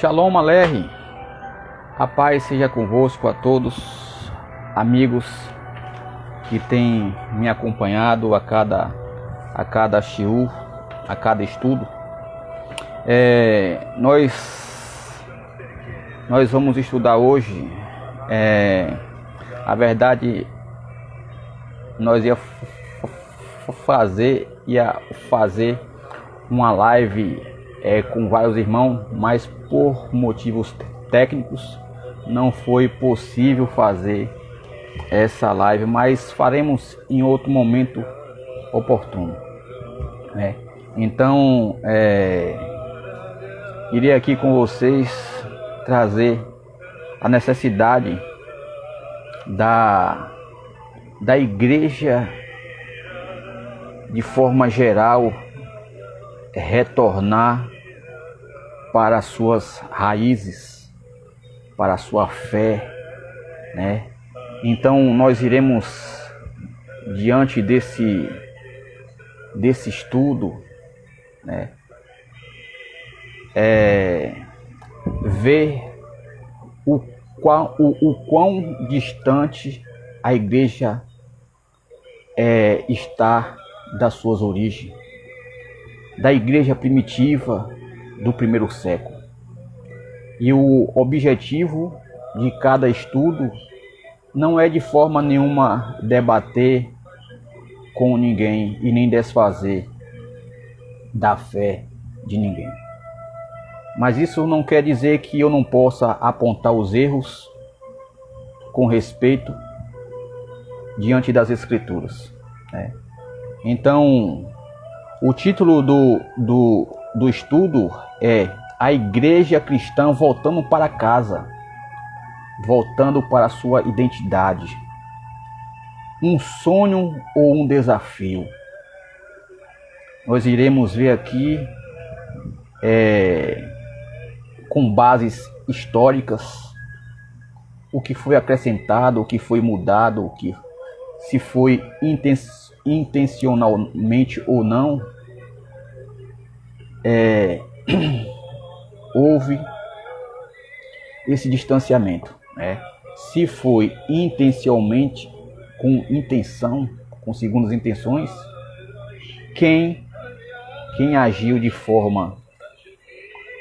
Shalom Aleichem, a paz seja convosco a todos, amigos que têm me acompanhado a cada shiur, a cada estudo. Nós vamos estudar hoje, a verdade, nós ia fazer uma live com vários irmãos, mas por motivos técnicos não foi possível fazer essa live, mas faremos em outro momento oportuno, né? Então irei aqui com vocês trazer a necessidade da igreja de forma geral retornar para as suas raízes, para a sua fé, né? Então nós iremos, diante desse estudo, né, ver o quão distante a igreja está das suas origens, da igreja primitiva do primeiro século. E o objetivo de cada estudo não é de forma nenhuma debater com ninguém e nem desfazer da fé de ninguém. Mas isso não quer dizer que eu não possa apontar os erros com respeito diante das Escrituras, né? Então, o título do estudo é A Igreja Cristã Voltando para Casa, voltando para a sua identidade. Um sonho ou um desafio? Nós iremos ver aqui, com bases históricas, o que foi acrescentado, o que foi mudado, o que se foi intencionalmente ou não, houve esse distanciamento, né? Se foi intencionalmente, com intenção, com segundas intenções, quem agiu de forma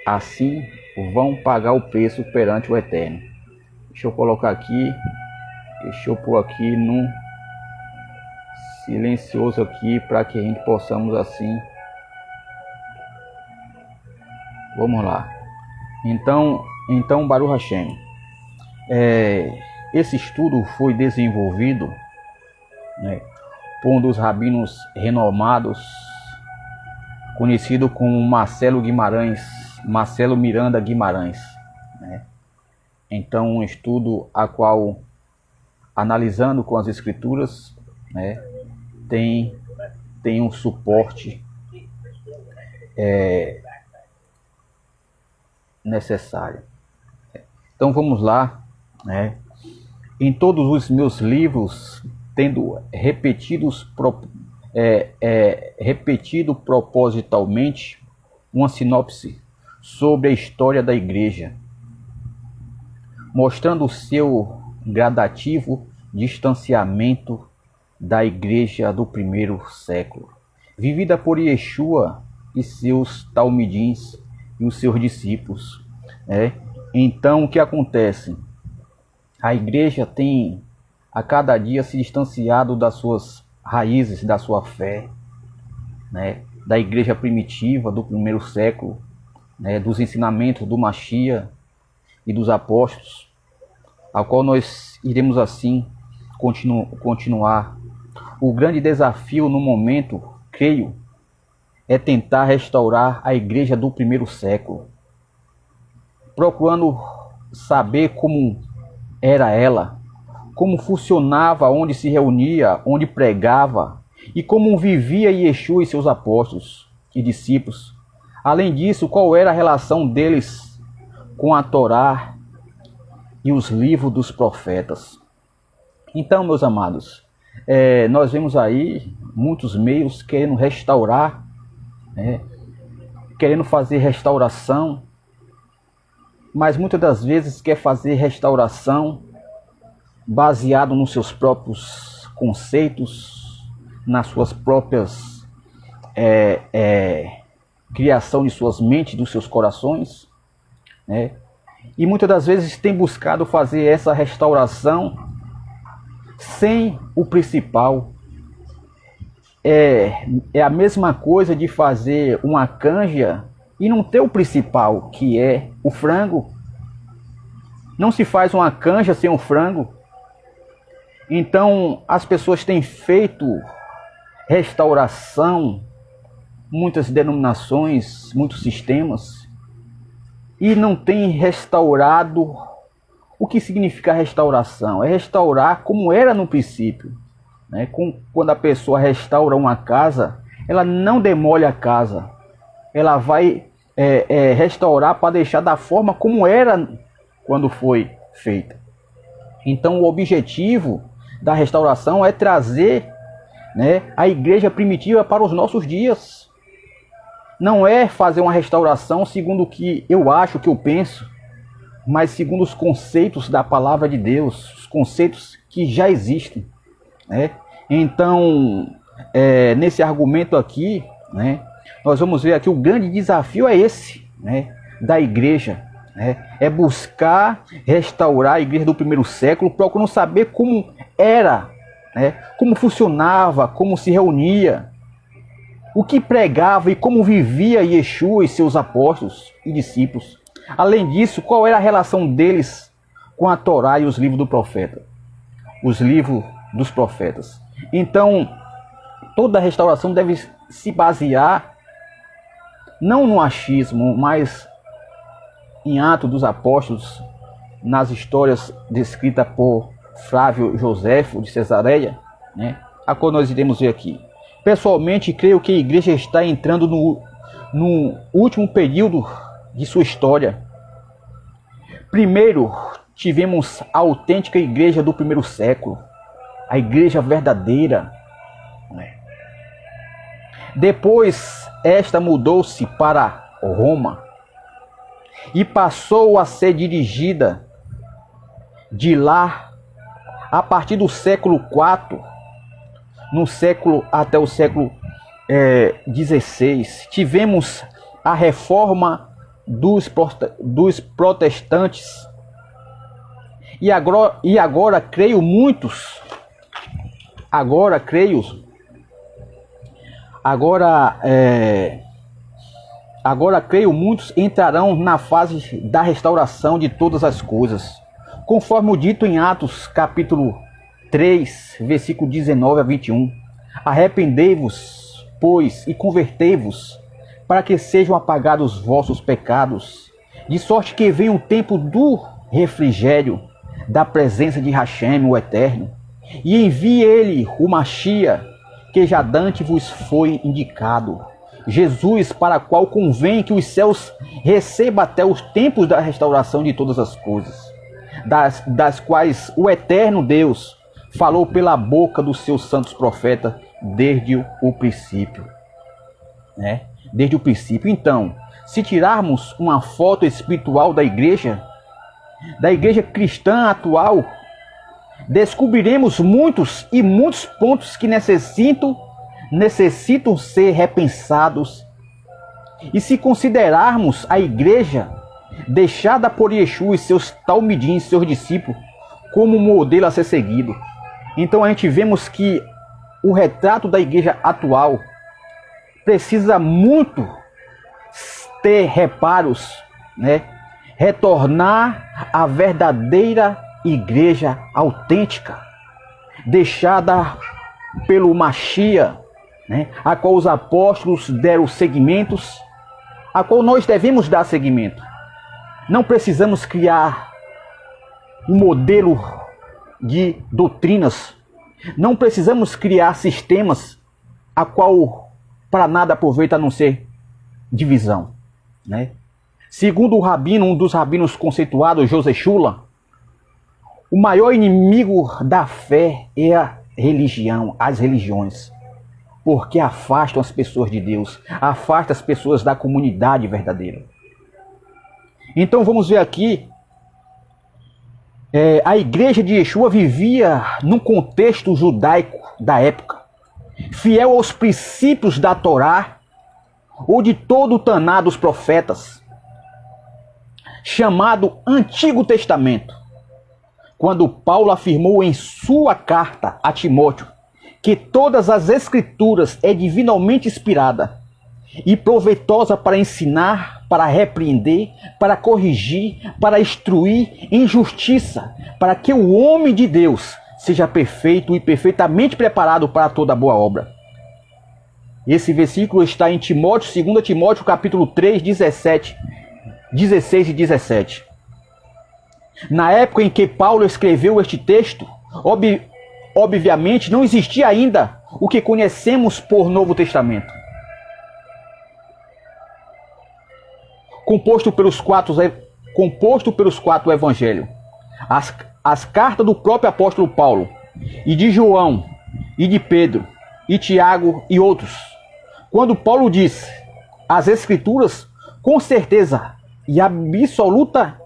assim vão pagar o preço perante o Eterno. Deixa eu colocar aqui, deixa eu pôr aqui no silencioso aqui para que a gente possamos assim. Vamos lá. Então Baruch Hashem, esse estudo foi desenvolvido, né, por um dos rabinos renomados, conhecido como Marcelo Miranda Guimarães, né? Então, um estudo a qual, analisando com as escrituras, né, tem um suporte necessário. Então vamos lá, né? Em todos os meus livros, tendo repetido propositalmente uma sinopse sobre a história da igreja, mostrando o seu gradativo distanciamento da igreja do primeiro século, vivida por Yeshua e seus talmidins e os seus discípulos, né? Então o que acontece? A igreja tem a cada dia se distanciado das suas raízes, da sua fé, né? Da igreja primitiva do primeiro século, né? Dos ensinamentos do Mashiach e dos apóstolos, ao qual nós iremos assim continuar. O grande desafio no momento, creio, é tentar restaurar a igreja do primeiro século, procurando saber como era ela, como funcionava, onde se reunia, onde pregava e como vivia Yeshua e seus apóstolos e discípulos. Além disso, qual era a relação deles com a Torá e os livros dos profetas. Então, meus amados, nós vemos aí muitos meios querendo restaurar, querendo fazer restauração mas muitas das vezes quer fazer restauração baseado nos seus próprios conceitos, nas suas próprias criação de suas mentes, dos seus corações, né? E muitas das vezes tem buscado fazer essa restauração sem o principal. É a mesma coisa de fazer uma canja e não ter o principal, que é o frango. Não se faz uma canja sem o frango. Então as pessoas têm feito restauração, muitas denominações, muitos sistemas, e não têm restaurado. O que significa restauração? É restaurar como era no princípio, né? Quando a pessoa restaura uma casa, ela não demole a casa, ela vai restaurar para deixar da forma como era quando foi feita. Então o objetivo da restauração é trazer, né, a igreja primitiva para os nossos dias. Não é fazer uma restauração segundo o que eu acho, o que eu penso, mas segundo os conceitos da palavra de Deus, os conceitos que já existem, né? Então, nesse argumento aqui, né, nós vamos ver aqui o grande desafio é esse, né, da igreja, né? É buscar restaurar a igreja do primeiro século, procurando saber como era, né, como funcionava, como se reunia, o que pregava e como vivia Yeshua e seus apóstolos e discípulos. Além disso, qual era a relação deles com a Torá e os livros do profeta, os livros dos profetas. Então, toda a restauração deve se basear não no achismo, mas em Atos dos Apóstolos, nas histórias descritas por Flávio Joséfo de Cesareia, né, a qual nós iremos ver aqui. Pessoalmente, creio que a igreja está entrando no último período de sua história. Primeiro, tivemos a autêntica igreja do primeiro século, a igreja verdadeira. Depois, esta mudou-se para Roma e passou a ser dirigida de lá a partir do século IV. No século até o século XVI, tivemos a reforma dos protestantes. E agora creio muitos. Agora creio muitos entrarão na fase da restauração de todas as coisas, conforme o dito em Atos capítulo 3, versículo 19 a 21. Arrependei-vos, pois, e convertei-vos, para que sejam apagados os vossos pecados, de sorte que venha o tempo do refrigério, da presença de Hashem, o Eterno, e envie ele o Machia, que já dante vos foi indicado, Jesus, para a qual convém que os céus recebam até os tempos da restauração de todas as coisas, das quais o Eterno Deus falou pela boca dos seus santos profetas desde o princípio, né? Desde o princípio. Então, se tirarmos uma foto espiritual da igreja cristã atual, descobriremos muitos pontos que necessitam ser repensados. E se considerarmos a igreja deixada por Yeshua e seus talmidim, seus discípulos, como modelo a ser seguido, então a gente vemos que o retrato da igreja atual precisa muito ter reparos, né? Retornar à verdadeira igreja autêntica, deixada pelo Machia, né? A qual os apóstolos deram seguimentos, a qual nós devemos dar seguimento. Não precisamos criar um modelo de doutrinas, não precisamos criar sistemas a qual para nada aproveita a não ser divisão, né? Segundo o rabino, um dos rabinos conceituados, José Shula, o maior inimigo da fé é a religião, as religiões, porque afastam as pessoas de Deus, afastam as pessoas da comunidade verdadeira. Então vamos ver aqui, a igreja de Yeshua vivia num contexto judaico da época, fiel aos princípios da Torá ou de todo o Taná dos profetas, chamado Antigo Testamento, quando Paulo afirmou em sua carta a Timóteo que todas as escrituras é divinamente inspirada e proveitosa para ensinar, para repreender, para corrigir, para instruir em justiça, para que o homem de Deus seja perfeito e perfeitamente preparado para toda boa obra. Esse versículo está em Timóteo, 2 Timóteo, capítulo 3, 16 e 17. Na época em que Paulo escreveu este texto, obviamente não existia ainda o que conhecemos por Novo Testamento, composto pelos quatro evangelhos, as cartas do próprio apóstolo Paulo, e de João, e de Pedro, e Tiago e outros. Quando Paulo diz as escrituras, com certeza e absoluta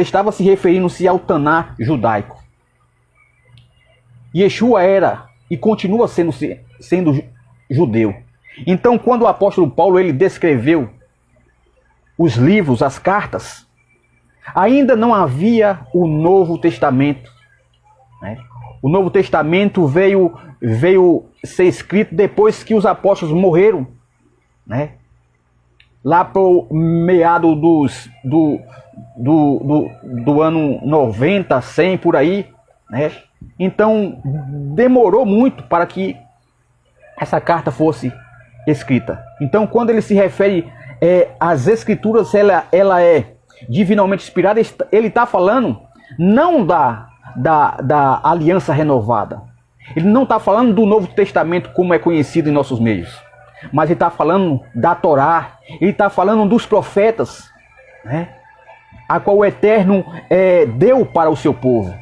estava se referindo-se ao Taná judaico. Yeshua era e continua sendo judeu. Então, quando o apóstolo Paulo ele descreveu os livros, as cartas, ainda não havia o Novo Testamento, né? O Novo Testamento veio ser escrito depois que os apóstolos morreram, né? Lá pro meado do ano 90, 100, por aí, né? Então, demorou muito para que essa carta fosse escrita. Então, quando ele se refere às escrituras, ela é divinamente inspirada, ele está falando não da aliança renovada. Ele não está falando do Novo Testamento como é conhecido em nossos meios, mas ele está falando da Torá, ele está falando dos profetas, né? A qual o Eterno deu para o seu povo,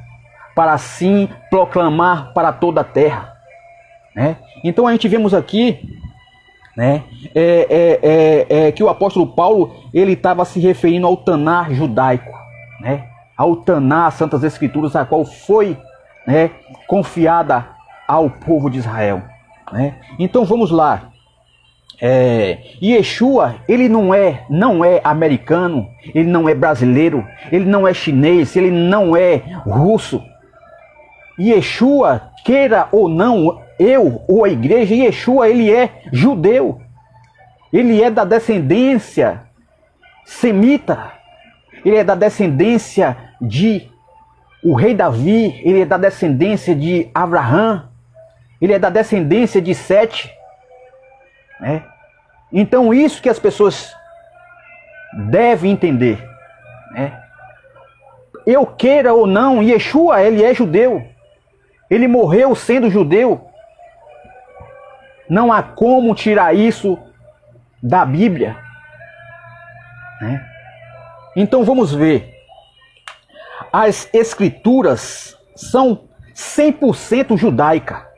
para assim proclamar para toda a terra, né? Então a gente vemos aqui, né, que o apóstolo Paulo ele estava se referindo ao Taná judaico, né? Ao Taná, as Santas Escrituras, a qual foi, né, confiada ao povo de Israel, né? Então vamos lá. Yeshua, ele não é americano, ele não é brasileiro, ele não é chinês, ele não é russo. Yeshua, queira ou não, eu ou a igreja, Yeshua, ele é judeu. Ele é da descendência semita. Ele é da descendência de o rei Davi, ele é da descendência de Abraão, ele é da descendência de Sete, né? Então isso que as pessoas devem entender, né? Eu queira ou não, Yeshua, ele é judeu. Ele morreu sendo judeu. Não há como tirar isso da Bíblia, né? Então vamos ver. As escrituras são 100% judaica.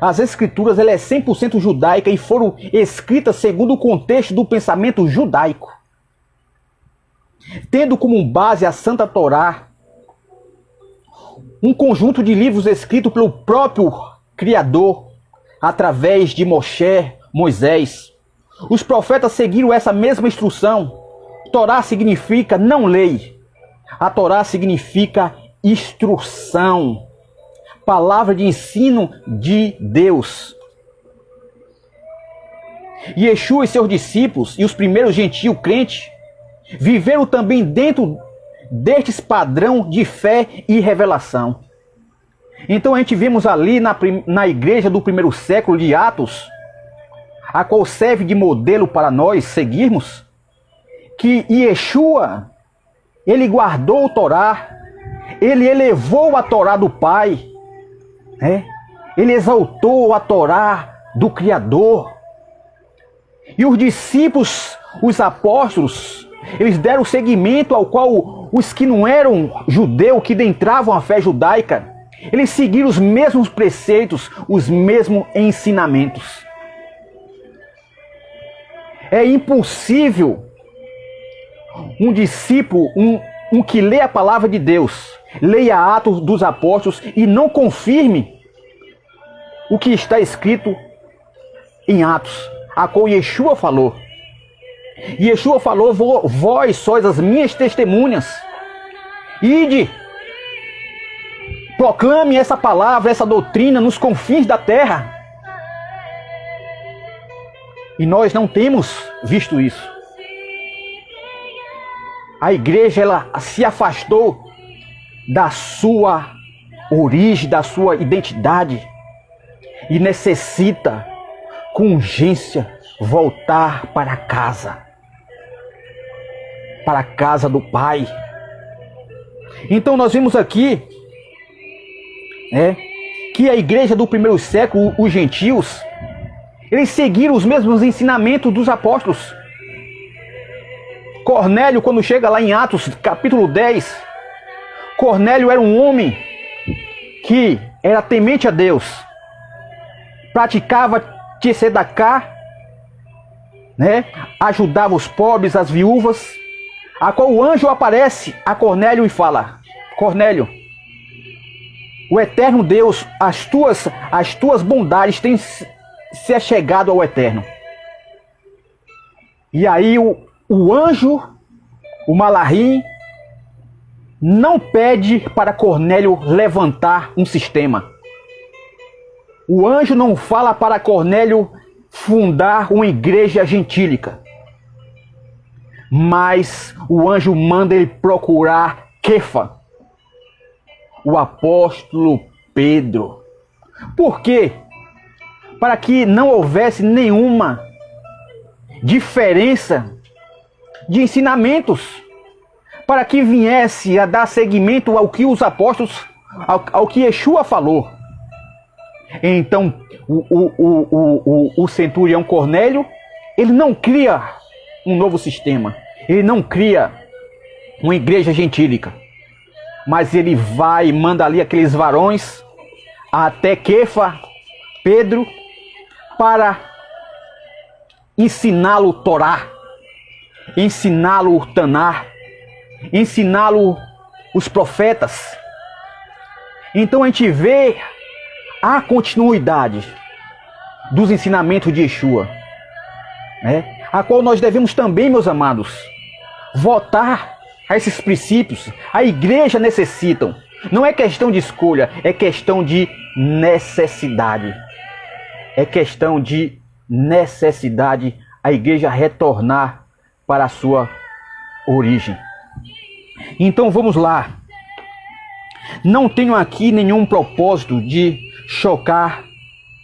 As escrituras ela é 100% judaica e foram escritas segundo o contexto do pensamento judaico, tendo como base a Santa Torá, um conjunto de livros escritos pelo próprio Criador através de Moisés. Os profetas seguiram essa mesma instrução. Torá significa não lei. A Torá significa instrução, palavra de ensino de Deus. Yeshua e seus discípulos e os primeiros gentios crentes viveram também dentro destes padrão de fé e revelação. Então a gente vemos ali na igreja do primeiro século de Atos, a qual serve de modelo para nós seguirmos, que Yeshua, ele guardou o Torá, ele elevou a Torá do Pai, né? Ele exaltou a Torá do Criador. E os discípulos, os apóstolos, eles deram seguimento ao qual os que não eram judeus, que entravam a fé judaica, eles seguiram os mesmos preceitos, os mesmos ensinamentos. É impossível um discípulo, um que lê a palavra de Deus, leia Atos dos Apóstolos e não confirme o que está escrito em Atos, a qual Yeshua falou. Yeshua falou: vós sois as minhas testemunhas. Ide, proclame essa palavra, essa doutrina nos confins da terra. E nós não temos visto isso. A igreja, ela se afastou da sua origem, da sua identidade, e necessita com urgência voltar para casa, para a casa do Pai. Então nós vimos aqui que a igreja do primeiro século, os gentios, eles seguiram os mesmos ensinamentos dos apóstolos. Cornélio, quando chega lá em Atos capítulo 10, Cornélio era um homem que era temente a Deus, praticava tzedakah, ajudava os pobres, as viúvas, a qual o anjo aparece a Cornélio e fala: Cornélio, o eterno Deus, as tuas bondades têm se achegado ao eterno. E aí o anjo, o Malahim, não pede para Cornélio levantar um sistema. O anjo não fala para Cornélio fundar uma igreja gentílica. Mas o anjo manda ele procurar Kefa, o apóstolo Pedro. Por quê? Para que não houvesse nenhuma diferença de ensinamentos, para que viesse a dar seguimento ao que os apóstolos, ao que Yeshua falou. Então o centurião Cornélio, ele não cria um novo sistema, ele não cria uma igreja gentílica, mas ele vai e manda ali aqueles varões até Kefa, Pedro, para ensiná-lo Torá, ensiná-lo Taná, ensiná-lo os profetas. Então a gente vê a continuidade dos ensinamentos de Yeshua, a qual nós devemos também, meus amados, voltar a esses princípios. A igreja necessita. Não é questão de escolha, é questão de necessidade. É questão de necessidade a igreja retornar para a sua origem. Então vamos lá. Não tenho aqui nenhum propósito de chocar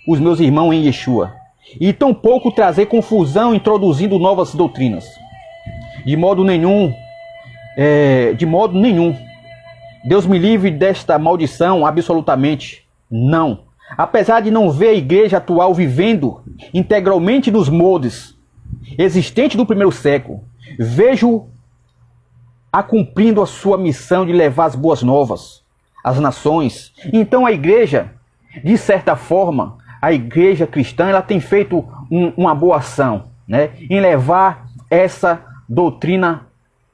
os meus irmãos em Yeshua, e tampouco trazer confusão introduzindo novas doutrinas. De modo nenhum. Deus me livre desta maldição, absolutamente não. Apesar de não ver a igreja atual vivendo integralmente nos moldes existentes do primeiro século, vejo a cumprindo a sua missão de levar as boas novas às nações. Então a igreja, de certa forma, a igreja cristã, ela tem feito uma boa ação, em levar essa doutrina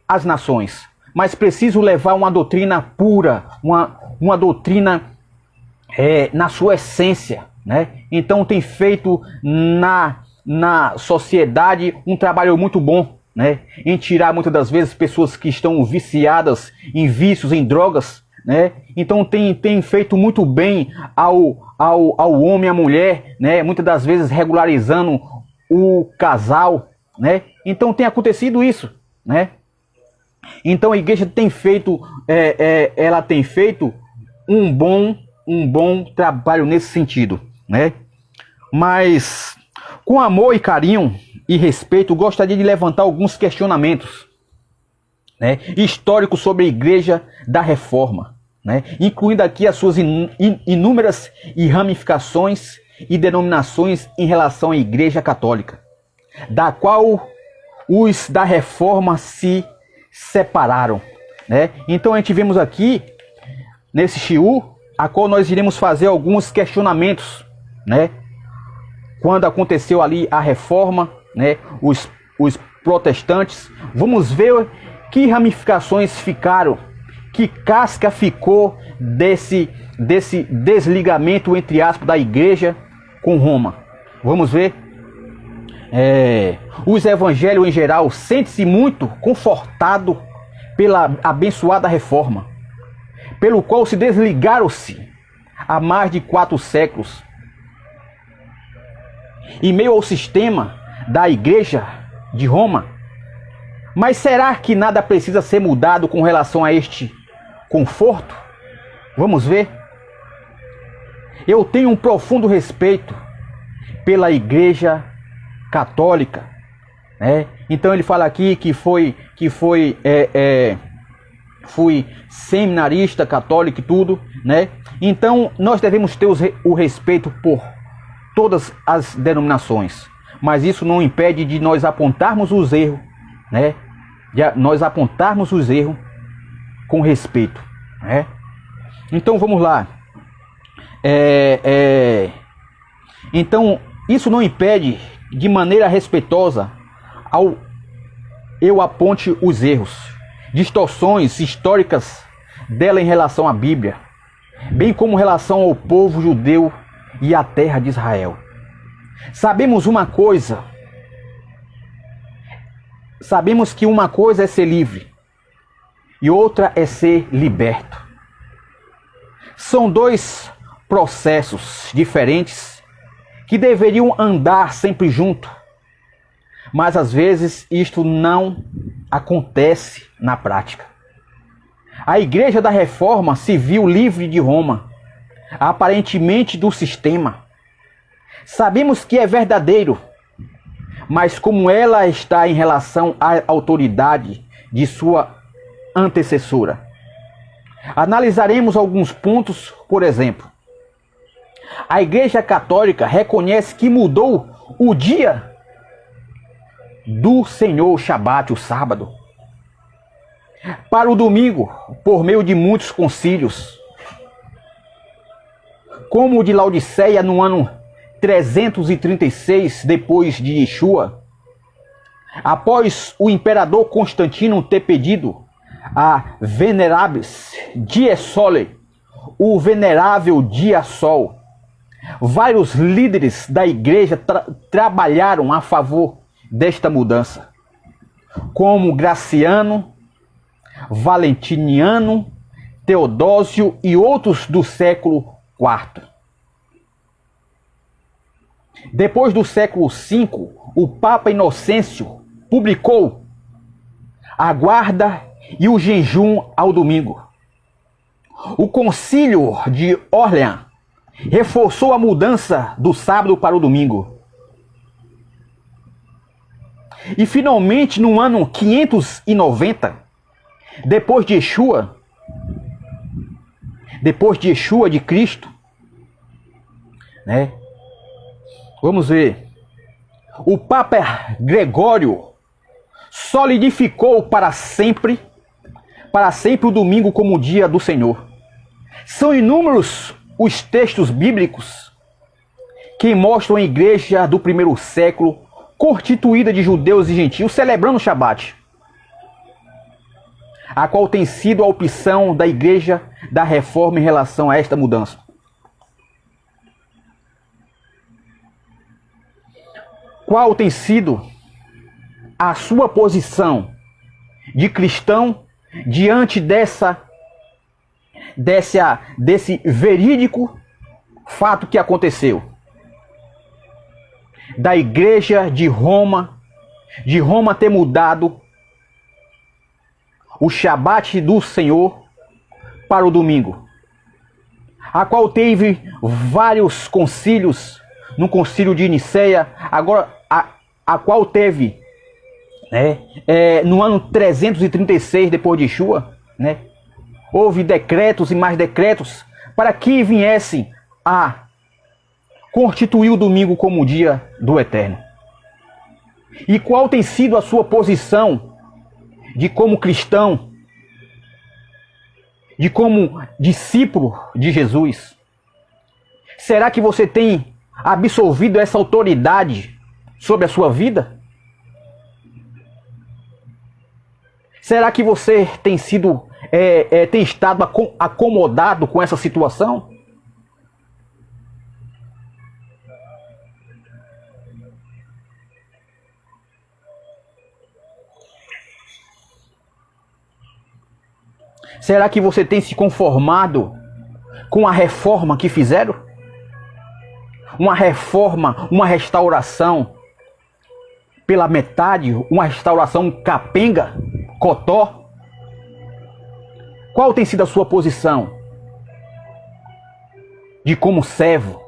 às nações. Mas preciso levar uma doutrina pura, uma doutrina na sua essência, Então tem feito na sociedade um trabalho muito bom, em tirar muitas das vezes pessoas que estão viciadas em vícios, em drogas, Então tem feito muito bem ao homem e à mulher, muitas das vezes regularizando o casal, Então tem acontecido isso, Então a igreja tem feito, ela tem feito um bom trabalho nesse sentido, Mas com amor e carinho e respeito, gostaria de levantar alguns questionamentos, históricos sobre a igreja da Reforma, incluindo aqui as suas inúmeras ramificações e denominações em relação à igreja católica, da qual os da Reforma se separaram, Então a gente vemos aqui nesse shiur, a qual nós iremos fazer alguns questionamentos, Quando aconteceu ali a Reforma, os protestantes, vamos ver que ramificações ficaram, que casca ficou desse desligamento, entre aspas, da igreja com Roma. Vamos ver. Os evangélicos em geral sentem-se muito confortados pela abençoada reforma, pelo qual se desligaram-se há mais de 4 séculos. Em meio ao sistema da igreja de Roma. Mas será que nada precisa ser mudado com relação a este conforto? Vamos ver. Eu tenho um profundo respeito pela igreja católica, né? Então ele fala aqui que fui seminarista católico e tudo, né? Então nós devemos ter o respeito por todas as denominações, mas isso não impede de nós apontarmos os erros, né? De nós apontarmos os erros com respeito, né? Então vamos lá. Então isso não impede de maneira respeitosa eu aponte os erros, distorções históricas dela em relação à Bíblia, bem como em relação ao povo judeu e à terra de Israel. Sabemos que uma coisa é ser livre e outra é ser liberto. São dois processos diferentes que deveriam andar sempre junto, mas às vezes isto não acontece na prática. A Igreja da Reforma se viu livre de Roma, aparentemente do sistema. Sabemos que é verdadeiro, mas como ela está em relação à autoridade de sua antecessora. Analisaremos alguns pontos, por exemplo. A Igreja Católica reconhece que mudou o dia do Senhor, o Shabat, o sábado, para o domingo, por meio de muitos concílios, como o de Laodiceia no ano 336 depois de Yeshua, após o imperador Constantino ter pedido a Venerables Die Sole, o venerável dia sol. Vários líderes da igreja trabalharam a favor desta mudança, como Graciano, Valentiniano, Teodósio e outros do século IV. Depois do século V, o Papa Inocêncio publicou a guarda e o jejum ao domingo. O Concílio de Orleans reforçou a mudança do sábado para o domingo. E finalmente, no ano 590, depois de Yeshua de Cristo, né? Vamos ver. O Papa Gregório solidificou para sempre o domingo como o dia do Senhor. São inúmeros os textos bíblicos que mostram a igreja do primeiro século constituída de judeus e gentios celebrando o Shabat, a qual tem sido a opção da igreja da Reforma em relação a esta mudança. Qual tem sido a sua posição de cristão diante desse verídico fato que aconteceu? Da igreja de Roma ter mudado o Shabat do Senhor para o domingo, a qual teve vários concílios, no concílio de Nicéia, agora a qual teve no ano 336 depois de Yeshua, né? Houve decretos e mais decretos para que viessem a constituir o domingo como o dia do Eterno. E qual tem sido a sua posição de como cristão, de como discípulo de Jesus? Será que você tem absolvido essa autoridade sobre a sua vida? Será que você tem sido, tem estado acomodado com essa situação? Será que você tem se conformado com a reforma que fizeram? Uma reforma, uma restauração pela metade, uma restauração capenga, cotó? Qual tem sido a sua posição de como servo?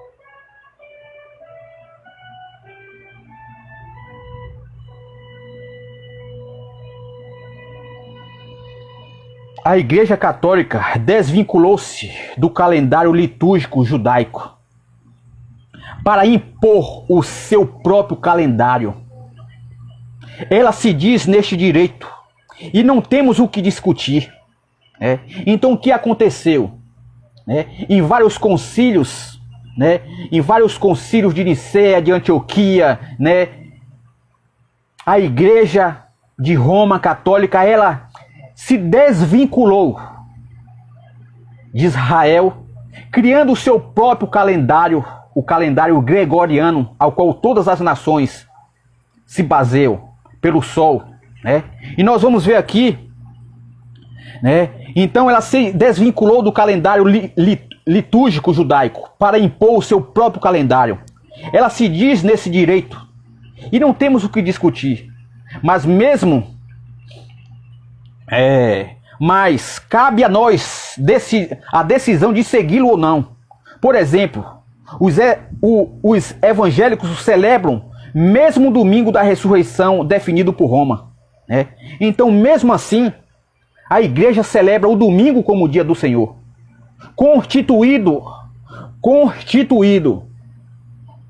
A Igreja Católica desvinculou-se do calendário litúrgico judaico para impor o seu próprio calendário. Ela se diz neste direito e não temos o que discutir. Então o que aconteceu? Em vários concílios, em vários concílios de Nicéia, de Antioquia, a Igreja de Roma Católica, ela se desvinculou de Israel, criando o seu próprio calendário, o calendário gregoriano, ao qual todas as nações se baseiam pelo sol, E nós vamos ver aqui, Então ela se desvinculou do calendário litúrgico judaico para impor o seu próprio calendário. Ela se diz nesse direito e não temos o que discutir. Mas cabe a nós a decisão de segui-lo ou não. Por exemplo, os evangélicos celebram mesmo o domingo da ressurreição definido por Roma. Então, mesmo assim, a igreja celebra o domingo como o dia do Senhor, constituído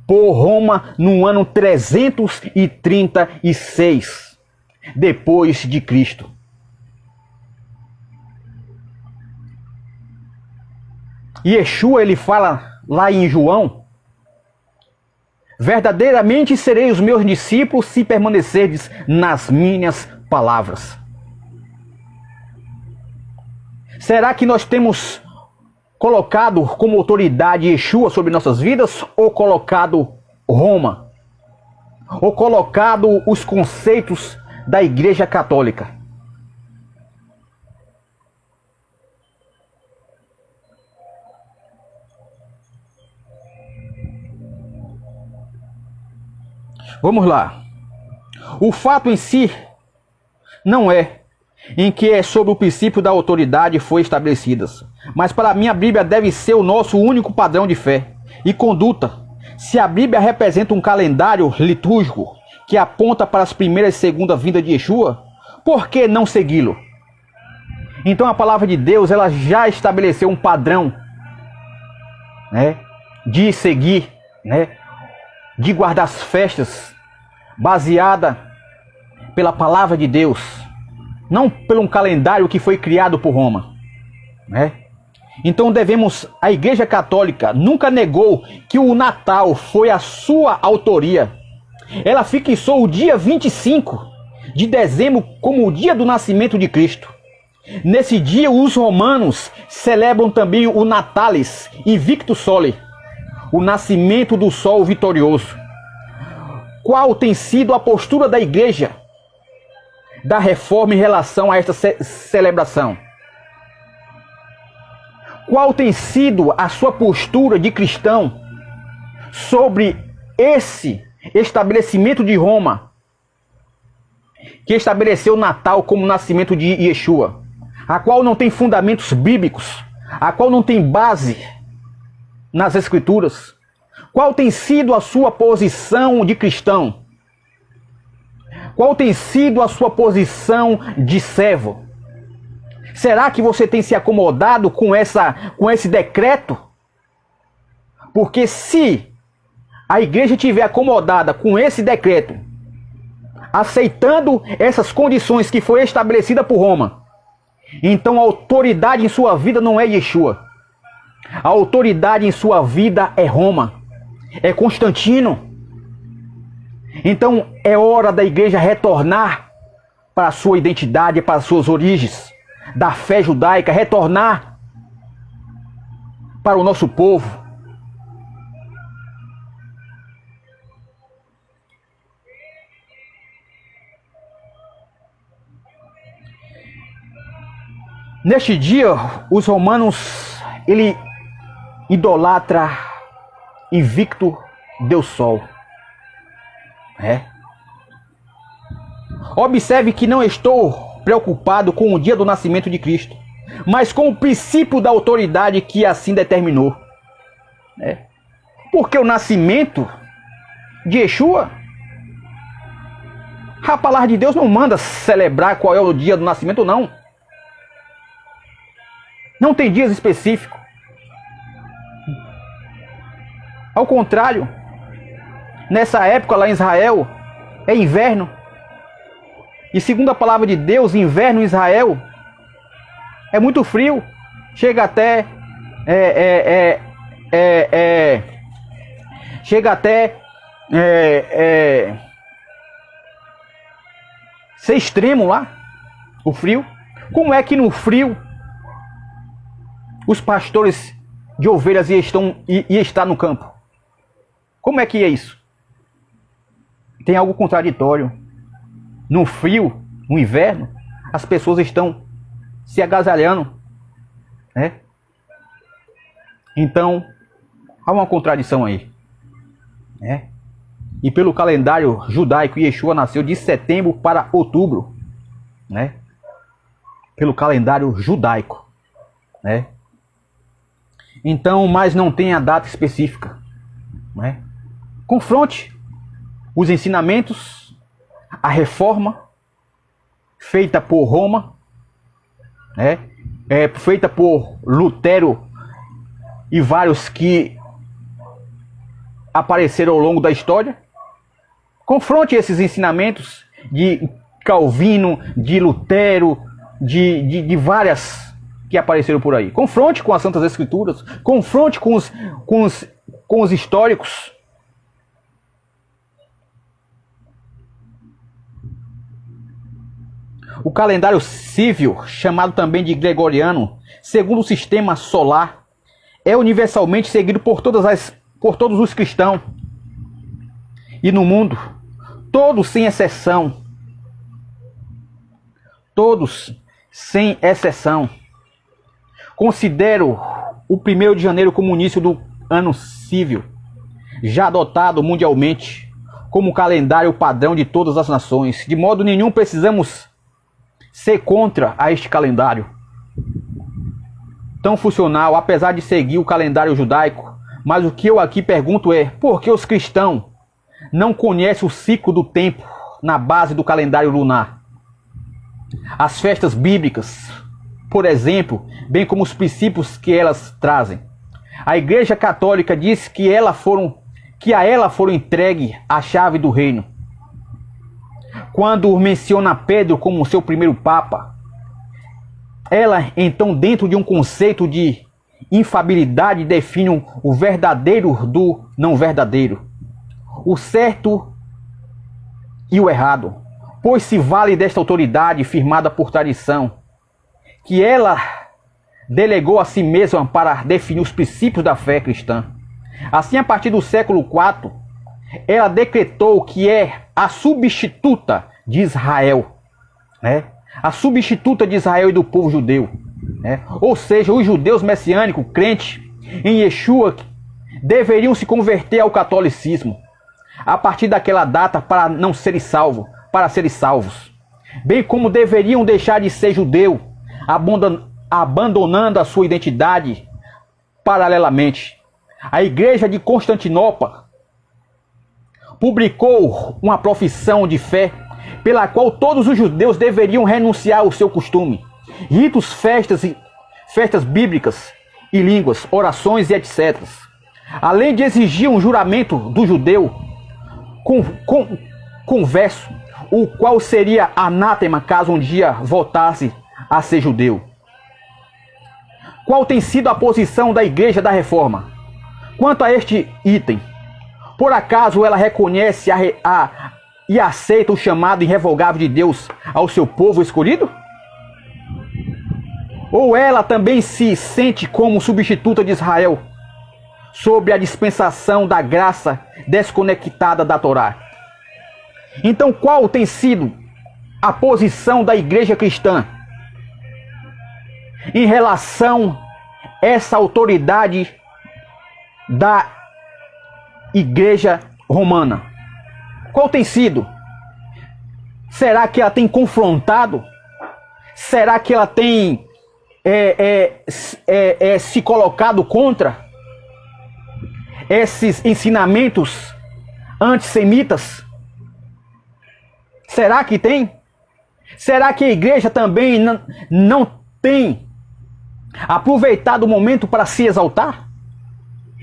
por Roma no ano 336 depois de Cristo. Yeshua, ele fala lá em João: verdadeiramente sereis os meus discípulos se permanecerdes nas minhas palavras. Será que nós temos colocado como autoridade Yeshua sobre nossas vidas, ou colocado Roma? Ou colocado os conceitos da Igreja Católica? Vamos lá. O fato em si não é em que é sobre o princípio da autoridade foi estabelecidas, mas para mim a Bíblia deve ser o nosso único padrão de fé e conduta. Se a Bíblia representa um calendário litúrgico que aponta para as primeiras e segunda vinda de Yeshua, por que não segui-lo? Então a palavra de Deus, ela já estabeleceu um padrão, de seguir, de guardar as festas, baseada pela palavra de Deus, não por um calendário que foi criado por Roma, Então a Igreja Católica nunca negou que o Natal foi a sua autoria. Ela fixou o dia 25 de dezembro como o dia do nascimento de Cristo. Nesse dia os romanos celebram também o Natalis Invictus Soli, o nascimento do sol vitorioso. Qual tem sido a postura da igreja da reforma em relação a esta celebração? Qual tem sido a sua postura de cristão sobre esse estabelecimento de Roma, que estabeleceu o Natal como nascimento de Yeshua, a qual não tem fundamentos bíblicos, a qual não tem base nas Escrituras? Qual tem sido a sua posição de cristão? Qual tem sido a sua posição de servo? Será que você tem se acomodado com esse decreto? Porque se a igreja estiver acomodada com esse decreto, aceitando essas condições que foi estabelecida por Roma, então a autoridade em sua vida não é Yeshua. A autoridade em sua vida é Roma, é Constantino. Então é hora da igreja retornar para a sua identidade, para as suas origens da fé judaica, retornar para o nosso povo. Neste dia, os romanos, ele idolatra Invicto Deus Sol. Observe que não estou preocupado com o dia do nascimento de Cristo, mas com o princípio da autoridade que assim determinou. Porque o nascimento de Yeshua, a palavra de Deus não manda celebrar qual é o dia do nascimento, não. Não tem dias específicos. Ao contrário, nessa época lá em Israel, é inverno. E segundo a palavra de Deus, inverno em Israel é muito frio. Chega até ser extremo lá, o frio. Como é que no frio os pastores de ovelhas iam estar no campo? Como é que é isso? Tem algo contraditório. No frio, no inverno, as pessoas estão se agasalhando, Então, há uma contradição aí, E pelo calendário judaico, Yeshua nasceu de setembro para outubro, Pelo calendário judaico, Então, mas não tem a data específica, Confronte os ensinamentos, a reforma feita por Roma, feita por Lutero e vários que apareceram ao longo da história. Confronte esses ensinamentos de Calvino, de Lutero, de várias que apareceram por aí. Confronte com as Santas Escrituras, confronte com os históricos. O calendário civil, chamado também de gregoriano, segundo o sistema solar, é universalmente seguido por todos os cristãos. E no mundo, todos sem exceção, considero o 1º de janeiro como o início do ano civil, já adotado mundialmente como calendário padrão de todas as nações. De modo nenhum precisamos ser contra a este calendário tão funcional, apesar de seguir o calendário judaico. Mas o que eu aqui pergunto é, por que os cristãos não conhecem o ciclo do tempo na base do calendário lunar? As festas bíblicas, por exemplo, bem como os princípios que elas trazem. A Igreja Católica diz que a ela foram entregue a chave do reino. Quando menciona Pedro como seu primeiro papa, ela então, dentro de um conceito de infabilidade, define o verdadeiro do não verdadeiro, o certo e o errado, pois se vale desta autoridade firmada por tradição, que ela delegou a si mesma para definir os princípios da fé cristã. Assim, a partir do século IV, ela decretou que é a substituta de Israel, A substituta de Israel e do povo judeu, Ou seja, os judeus messiânicos, crentes em Yeshua, deveriam se converter ao catolicismo a partir daquela data para não serem salvos, para serem salvos. Bem como deveriam deixar de ser judeu, abandonando a sua identidade paralelamente. A Igreja de Constantinopla publicou uma profissão de fé pela qual todos os judeus deveriam renunciar ao seu costume, ritos, festas bíblicas e línguas, orações e etc. Além de exigir um juramento do judeu converso, o qual seria anátema caso um dia voltasse a ser judeu. Qual tem sido a posição da Igreja da Reforma quanto a este item? Por acaso ela reconhece e aceita o chamado irrevogável de Deus ao seu povo escolhido? Ou ela também se sente como substituta de Israel sob a dispensação da graça desconectada da Torá? Então, qual tem sido a posição da igreja cristã em relação a essa autoridade da igreja romana? Qual tem sido? Será que ela tem confrontado? Será que ela tem se colocado contra esses ensinamentos antissemitas? Será que tem? Será que a igreja também não tem aproveitado o momento para se exaltar?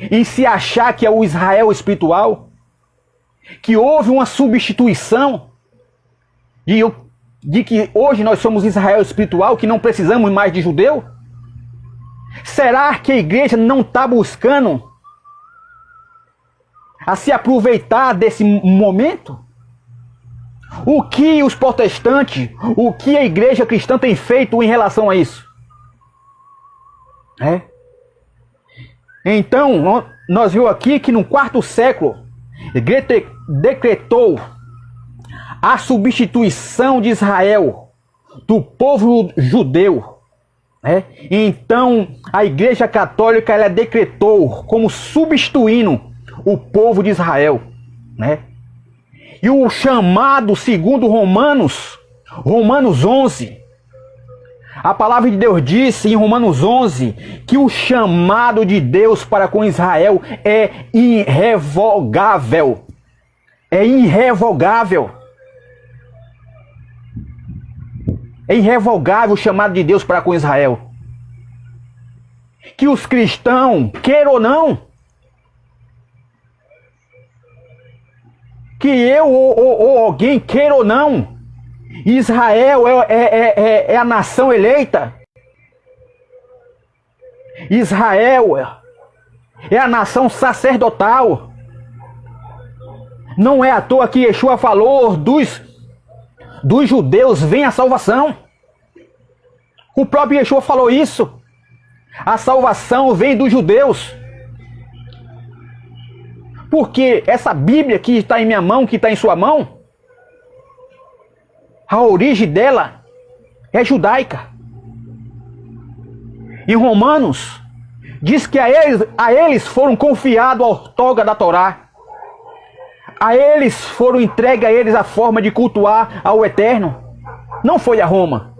E se achar que é o Israel espiritual? Que houve uma substituição? De que hoje nós somos Israel espiritual, que não precisamos mais de judeu? Será que a igreja não está buscando a se aproveitar desse momento? O que os protestantes, o que a igreja cristã tem feito em relação a isso? Então, nós vimos aqui que no quarto século decretou a substituição de Israel do povo judeu. Então, a igreja católica ela decretou como substituindo o povo de Israel. E o chamado, segundo Romanos 11, a palavra de Deus disse em Romanos 11 que o chamado de Deus para com Israel é irrevogável. É irrevogável. É irrevogável o chamado de Deus para com Israel. Que os cristãos, queiram ou não, que eu ou alguém queira ou não, Israel é a nação eleita. Israel é a nação sacerdotal. Não é à toa que Yeshua falou dos judeus vem a salvação. O próprio Yeshua falou isso. A salvação vem dos judeus. Porque essa Bíblia que está em minha mão, que está em sua mão, a origem dela é judaica. Em Romanos, diz que a eles foram confiados a outorga da Torá. A eles foram entregue a eles a forma de cultuar ao Eterno. Não foi a Roma.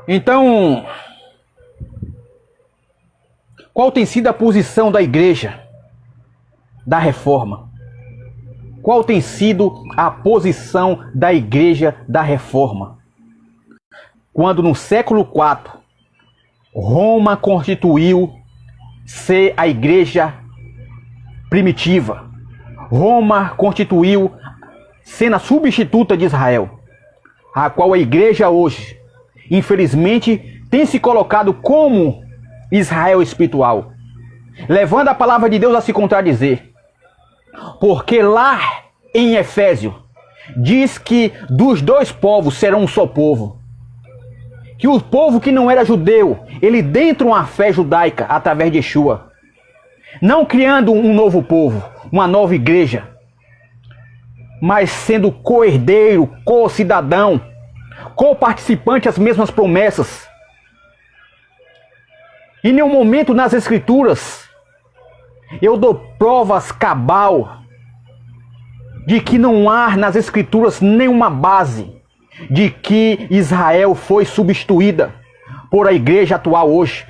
Então, qual tem sido a posição da igreja da reforma? Qual tem sido a posição da igreja da reforma? Quando no século IV, Roma constituiu-se a igreja primitiva. Roma constituiu sendo a substituta de Israel, a qual a igreja hoje, infelizmente, tem se colocado como Israel espiritual, levando a palavra de Deus a se contradizer. Porque lá em Efésio, diz que dos dois povos será um só povo. Que o povo que não era judeu, ele dentre uma fé judaica através de Yeshua. Não criando um novo povo, uma nova igreja, mas sendo co-herdeiro, co-cidadão, co-participante às mesmas promessas. Em nenhum momento nas Escrituras eu dou provas cabal de que não há nas Escrituras nenhuma base de que Israel foi substituída por a igreja atual hoje.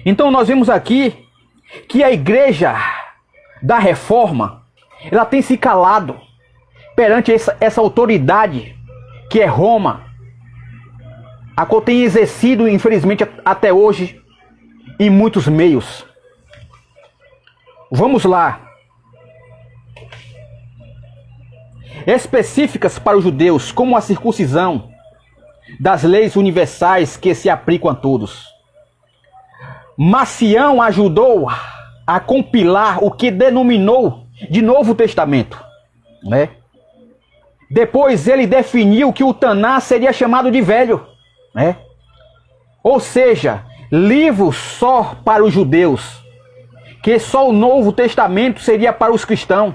Então nós vemos aqui que a igreja da reforma, ela tem se calado perante essa autoridade que é Roma, a qual tem exercido, infelizmente, até hoje, em muitos meios. Vamos lá. específicas para os judeus, como a circuncisão, das leis universais que se aplicam a todos. Marcião ajudou a compilar o que denominou de Novo Testamento, né? Depois ele definiu que o Taná seria chamado de Velho, né? Ou seja, livro só para os judeus, que só o Novo Testamento seria para os cristãos.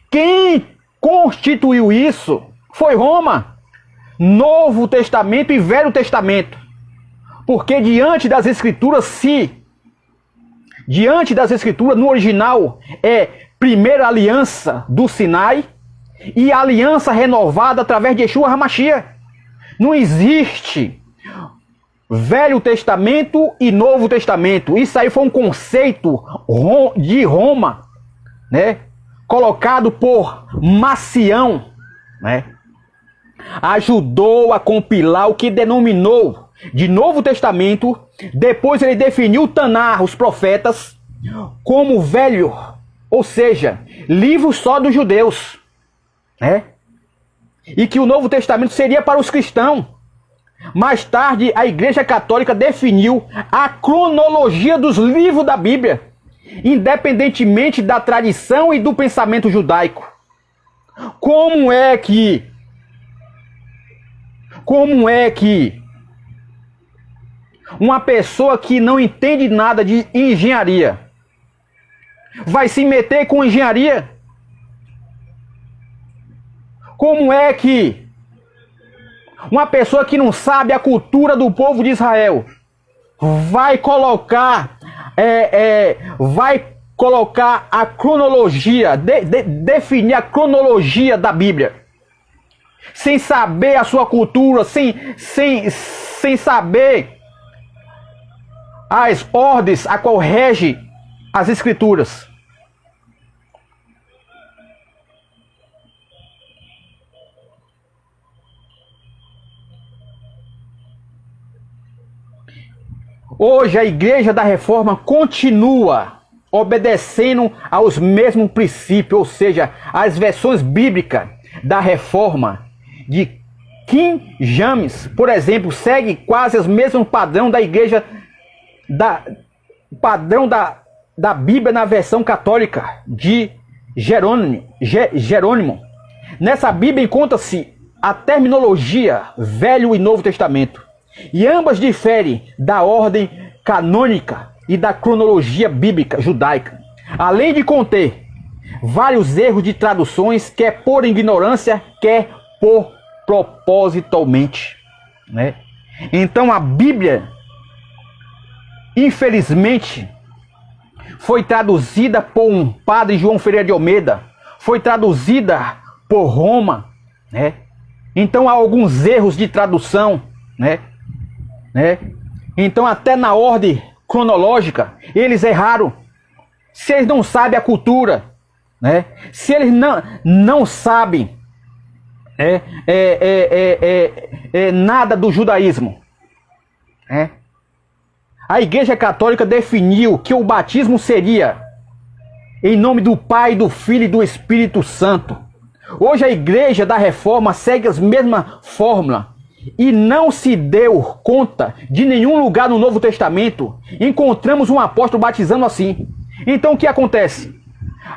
Quem constituiu isso foi Roma. Novo Testamento e Velho Testamento. Porque diante das Escrituras, no original é primeira aliança do Sinai e aliança renovada através de Yeshua HaMashiach. Não existe Velho Testamento e Novo Testamento. Isso aí foi um conceito de Roma, né? Colocado por Marcião, né? Ajudou a compilar o que denominou de Novo Testamento. Depois ele definiu o Taná, os profetas, como velho, ou seja, livro só dos judeus, né? E que o Novo Testamento seria para os cristãos. Mais tarde, a Igreja Católica definiu a cronologia dos livros da Bíblia, independentemente da tradição e do pensamento judaico. Como é que uma pessoa que não entende nada de engenharia vai se meter com engenharia? Como é que uma pessoa que não sabe a cultura do povo de Israel vai colocar a cronologia, definir a cronologia da Bíblia, sem saber a sua cultura, sem saber as ordens a qual rege as Escrituras? Hoje a Igreja da Reforma continua obedecendo aos mesmos princípios, ou seja, as versões bíblicas da Reforma de King James, por exemplo, segue quase os mesmos padrão da Igreja da Bíblia na versão católica de Jerônimo. Nessa Bíblia encontra-se a terminologia Velho e Novo Testamento, e ambas diferem da ordem canônica e da cronologia bíblica judaica, além de conter vários erros de traduções, quer por ignorância, quer por propositalmente, né? Então a Bíblia, infelizmente, foi traduzida por um padre, João Ferreira de Almeida, foi traduzida por Roma, né? Então há alguns erros de tradução, né? Então até na ordem cronológica eles erraram. Se eles não sabem a cultura, né? Se eles não sabem nada do judaísmo, né? A Igreja Católica definiu que o batismo seria em nome do Pai, do Filho e do Espírito Santo. Hoje a Igreja da Reforma segue as mesmas fórmulas e não se deu conta de nenhum lugar no Novo Testamento encontramos um apóstolo batizando assim. Então o que acontece?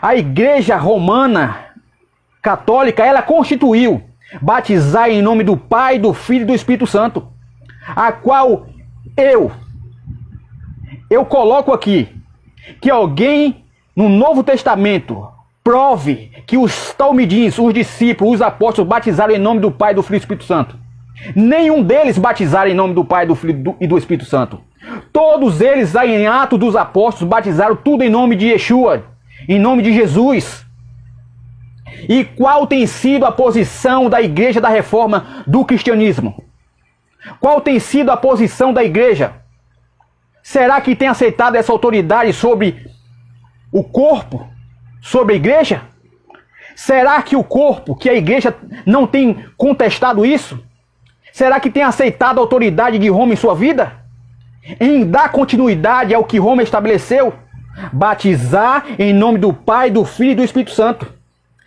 A Igreja Romana Católica, ela constituiu batizar em nome do Pai, do Filho e do Espírito Santo, a qual eu coloco aqui que alguém no Novo Testamento prove que os talmidins, os discípulos, os apóstolos batizaram em nome do Pai, do Filho e do Espírito Santo. Nenhum deles batizaram em nome do Pai, do Filho e do Espírito Santo. Todos eles, em Atos dos Apóstolos, batizaram tudo em nome de Yeshua, em nome de Jesus. E qual tem sido a posição da Igreja da Reforma do cristianismo? Qual tem sido a posição da Igreja? Será que tem aceitado essa autoridade sobre o corpo, sobre a Igreja? Será que o corpo, que a Igreja não tem contestado isso? Será que tem aceitado a autoridade de Roma em sua vida? Em dar continuidade ao que Roma estabeleceu? Batizar em nome do Pai, do Filho e do Espírito Santo,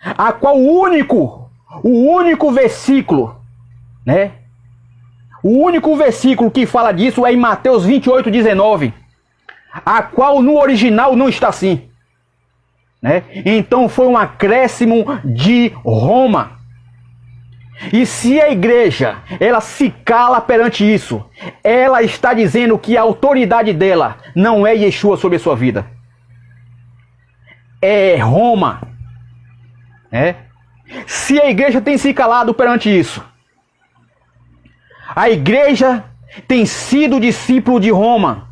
a qual o único O único versículo, né? O único versículo que fala disso é em Mateus 28:19, a qual no original não está assim, né? Então foi um acréscimo de Roma. E se a igreja, ela se cala perante isso, ela está dizendo que a autoridade dela não é Yeshua sobre a sua vida. É Roma, né? Se a igreja tem se calado perante isso, a igreja tem sido discípulo de Roma,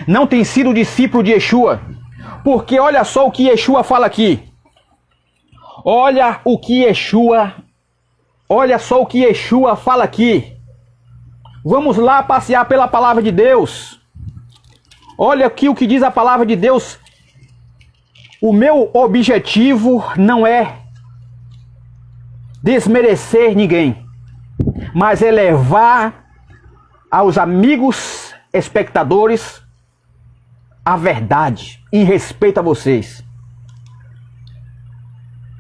não tem sido discípulo de Yeshua. Porque olha só o que Yeshua fala aqui. Olha só o que Yeshua fala aqui. Vamos lá passear pela palavra de Deus. Olha aqui o que diz a palavra de Deus. O meu objetivo não é desmerecer ninguém, mas é levar aos amigos espectadores a verdade em respeito a vocês.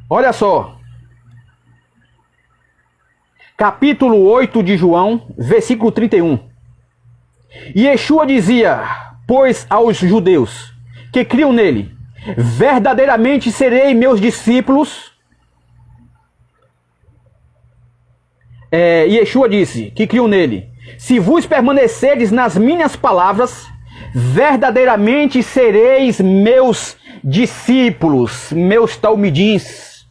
Olha só. Capítulo 8 de João, versículo 31. E Yeshua dizia, pois aos judeus que criam nele, verdadeiramente serei meus discípulos. Yeshua disse, que criam nele, se vos permanecerdes nas minhas palavras, verdadeiramente sereis meus discípulos, meus talmidins.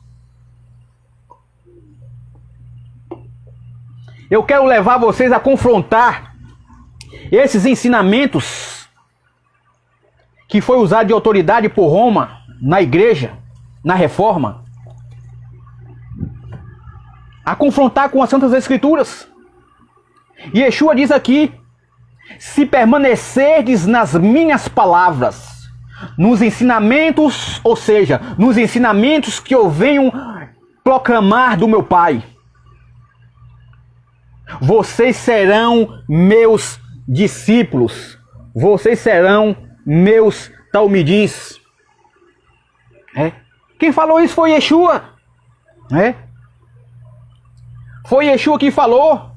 Eu quero levar vocês a confrontar esses ensinamentos que foi usado de autoridade por Roma na igreja, na reforma, a confrontar com as Santas Escrituras. E Yeshua diz aqui, se permanecerdes nas minhas palavras, nos ensinamentos, ou seja, nos ensinamentos que eu venho proclamar do meu Pai, vocês serão meus discípulos, vocês serão meus talmidins. Quem falou isso foi Yeshua. Foi Yeshua que falou.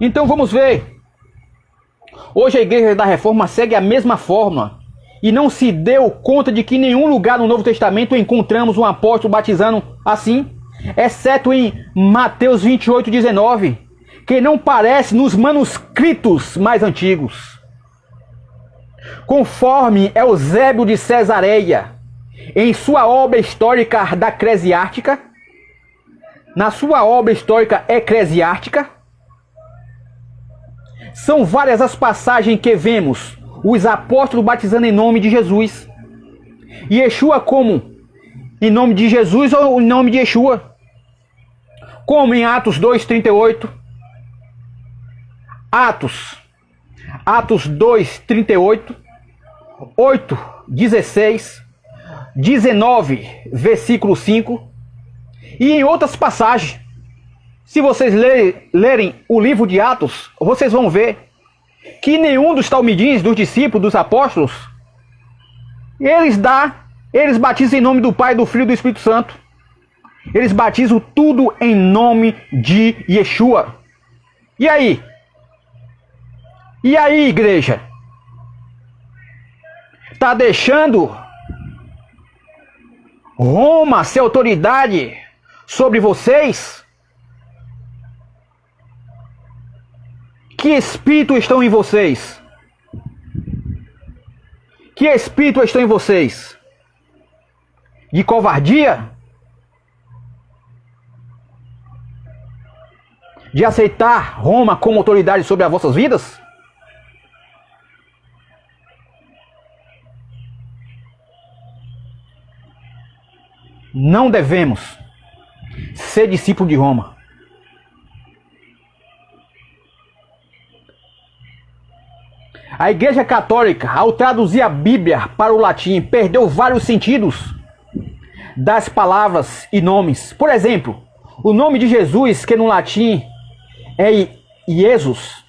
Então vamos ver. Hoje a igreja da reforma segue a mesma forma e não se deu conta de que em nenhum lugar no Novo Testamento encontramos um apóstolo batizando assim, exceto em Mateus 28:19, que não parece nos manuscritos mais antigos. Conforme Eusébio de Cesareia, em sua obra histórica da Eclesiástica, na sua obra histórica eclesiástica, são várias as passagens que vemos os apóstolos batizando em nome de Jesus. E Yeshua como? Em nome de Jesus ou em nome de Yeshua? Como em Atos 2:38. Atos 2:38, 8:16, 19, versículo 5. E em outras passagens, se vocês lerem o livro de Atos, vocês vão ver que nenhum dos talmidins, dos discípulos, dos apóstolos, eles batizam em nome do Pai, do Filho e do Espírito Santo. Eles batizam tudo em nome de Yeshua. E aí? E aí, igreja? Está deixando Roma ser autoridade sobre vocês? Que espírito estão em vocês? Que espírito estão em vocês? De covardia? De aceitar Roma como autoridade sobre as vossas vidas? Não devemos ser discípulo de Roma. A Igreja Católica, ao traduzir a Bíblia para o latim, perdeu vários sentidos das palavras e nomes. Por exemplo, o nome de Jesus, que no latim é Jesus,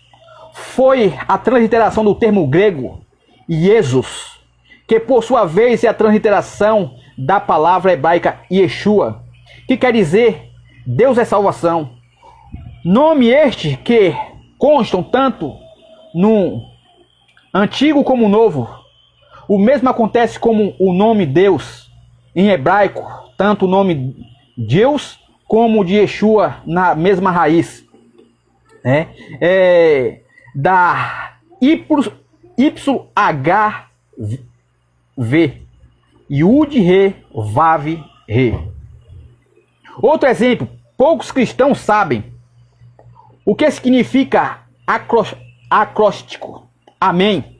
foi a transliteração do termo grego Jesus, que por sua vez é a transliteração da palavra hebraica Yeshua, que quer dizer Deus é salvação. Nome este que constam tanto no Antigo como no Novo. O mesmo acontece com o nome Deus em hebraico, tanto o nome Deus como o de Yeshua na mesma raiz, né? Da YHV, Yud Re Vav Re. Outro exemplo, poucos cristãos sabem o que significa acróstico, amém,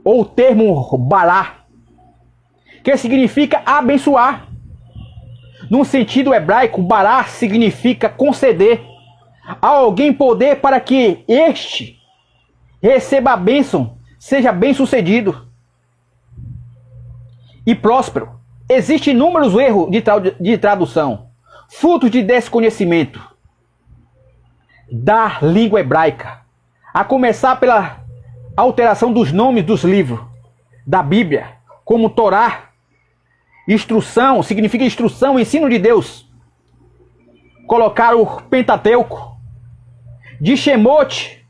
ou o termo balá, que significa abençoar. No sentido hebraico, balá significa conceder a alguém poder para que este receba a bênção, seja bem-sucedido e próspero. Existem inúmeros erros de tradução, frutos de desconhecimento da língua hebraica, a começar pela alteração dos nomes dos livros da Bíblia, como Torá. Instrução significa instrução, ensino de Deus. Colocar o Pentateuco, de Shemot,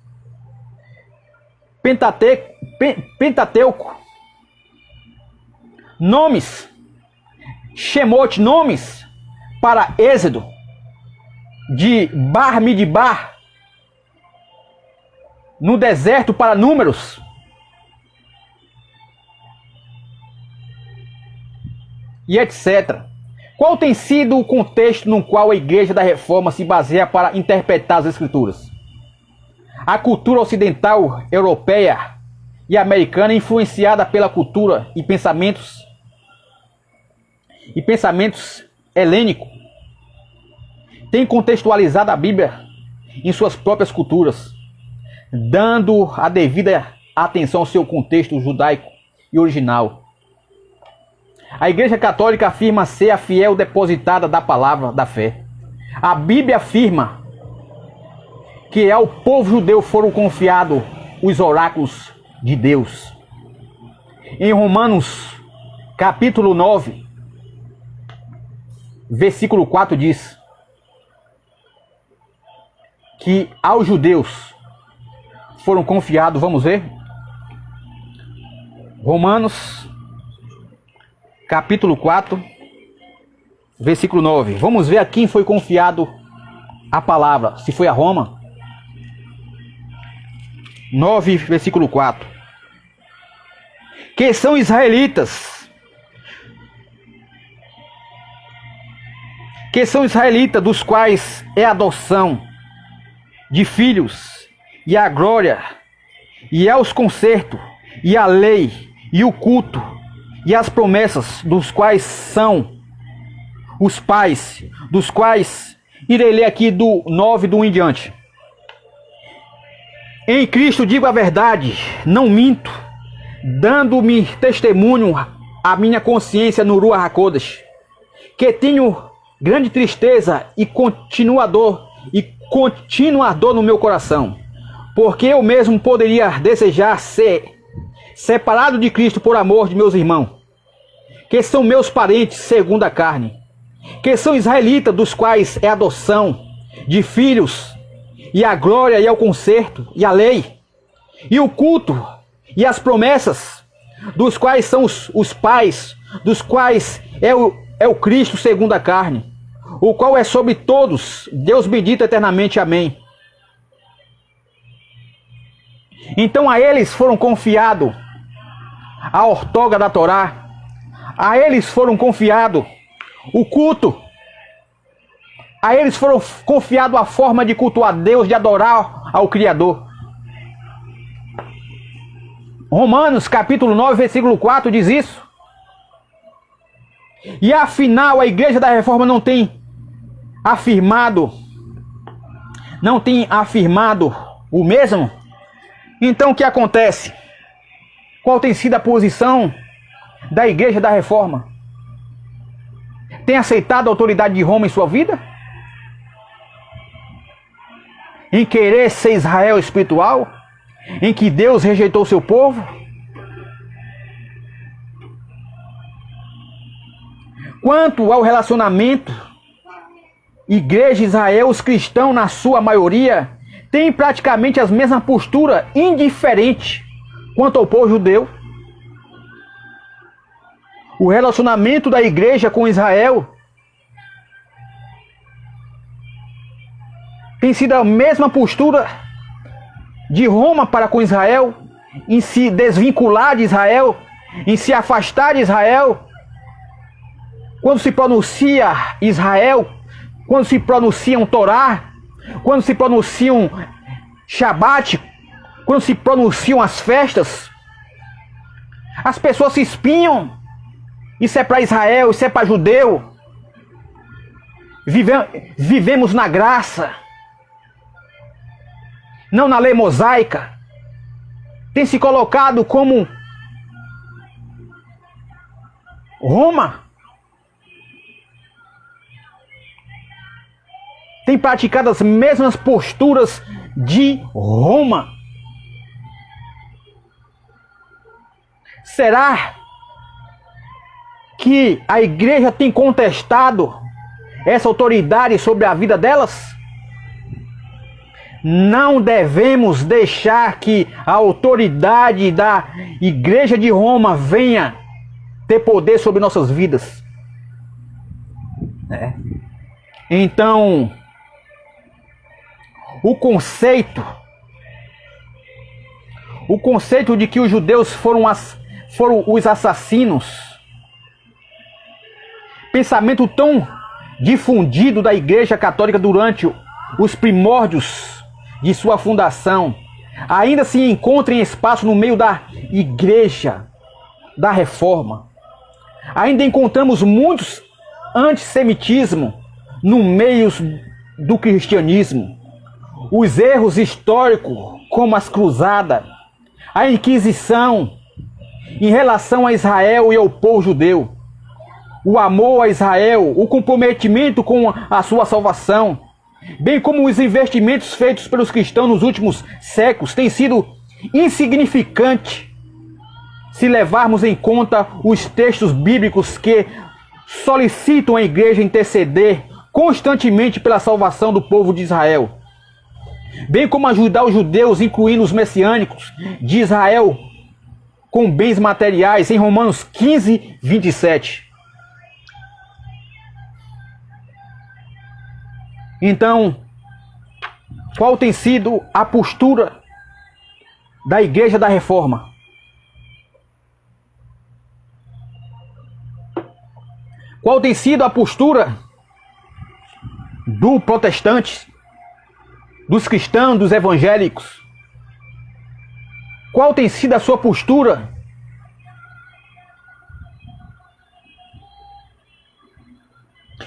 Pentateuco, nomes, Shemot, nomes para Êxodo, de Bar Midbar, no deserto para Números. E etc. Qual tem sido o contexto no qual a Igreja da Reforma se baseia para interpretar as Escrituras? A cultura ocidental, europeia e americana, influenciada pela cultura e pensamentos helênicos, tem contextualizado a Bíblia em suas próprias culturas, dando a devida atenção ao seu contexto judaico e original. A Igreja Católica afirma ser a fiel depositada da palavra da fé. A Bíblia afirma que ao povo judeu foram confiados os oráculos de Deus. Em Romanos, capítulo 9, versículo 4 diz que aos judeus foram confiados, vamos ver? Romanos, capítulo 4, versículo 9. Vamos ver a quem foi confiado a palavra. Se foi a Roma. 9, versículo 4. Que são israelitas. Que são israelitas, dos quais é a adoção de filhos, e a glória, e é os concertos, e a lei, e o culto, e as promessas, dos quais são os pais, dos quais irei ler aqui do 9 do em diante. Em Cristo digo a verdade, não minto, dando-me testemunho a minha consciência no Ruach HaKodesh, que tenho grande tristeza e contínua dor no meu coração, porque eu mesmo poderia desejar ser separado de Cristo por amor de meus irmãos, que são meus parentes segundo a carne, que são israelitas, dos quais é a adoção de filhos, e a glória, e o concerto, e a lei, e o culto, e as promessas, dos quais são os pais, dos quais é o Cristo segundo a carne, o qual é sobre todos, Deus bendito eternamente, amém. Então a eles foram confiados a ortoga da Torá, a eles foram confiados o culto, a eles foram confiados a forma de cultuar Deus, de adorar ao Criador. Romanos capítulo 9, versículo 4 diz isso. E afinal a Igreja da Reforma não tem afirmado o mesmo? Então o que acontece? Qual tem sido a posição da Igreja da Reforma? Tem aceitado a autoridade de Roma em sua vida? Em querer ser Israel espiritual? Em que Deus rejeitou seu povo? Quanto ao relacionamento igreja de Israel, os cristãos, na sua maioria, têm praticamente as mesmas posturas, indiferente quanto ao povo judeu. O relacionamento da igreja com Israel tem sido a mesma postura de Roma para com Israel, em se desvincular de Israel, em se afastar de Israel. Quando se pronuncia Israel, quando se pronunciam Torá, quando se pronunciam Shabat, quando se pronunciam as festas, as pessoas se espinham. Isso é para Israel, isso é para judeu. Vivemos na graça, não na lei mosaica. Tem se colocado como Roma. Tem praticado as mesmas posturas de Roma. Será que a igreja tem contestado essa autoridade sobre a vida delas? Não devemos deixar que a autoridade da igreja de Roma venha ter poder sobre nossas vidas. Então, o conceito de que os judeus foram os assassinos, pensamento tão difundido da Igreja Católica durante os primórdios de sua fundação, ainda se encontra em espaço no meio da Igreja da Reforma. Ainda encontramos muitos antissemitismo no meio do cristianismo. Os erros históricos, como as cruzadas, a Inquisição, em relação a Israel e ao povo judeu, o amor a Israel, o comprometimento com a sua salvação, bem como os investimentos feitos pelos cristãos nos últimos séculos, têm sido insignificantes se levarmos em conta os textos bíblicos que solicitam a igreja interceder constantemente pela salvação do povo de Israel, bem como ajudar os judeus, incluindo os messiânicos de Israel, com bens materiais, em Romanos 15, 27. Então, qual tem sido a postura da Igreja da Reforma? Qual tem sido a postura do protestante, dos cristãos, dos evangélicos? Qual tem sido a sua postura?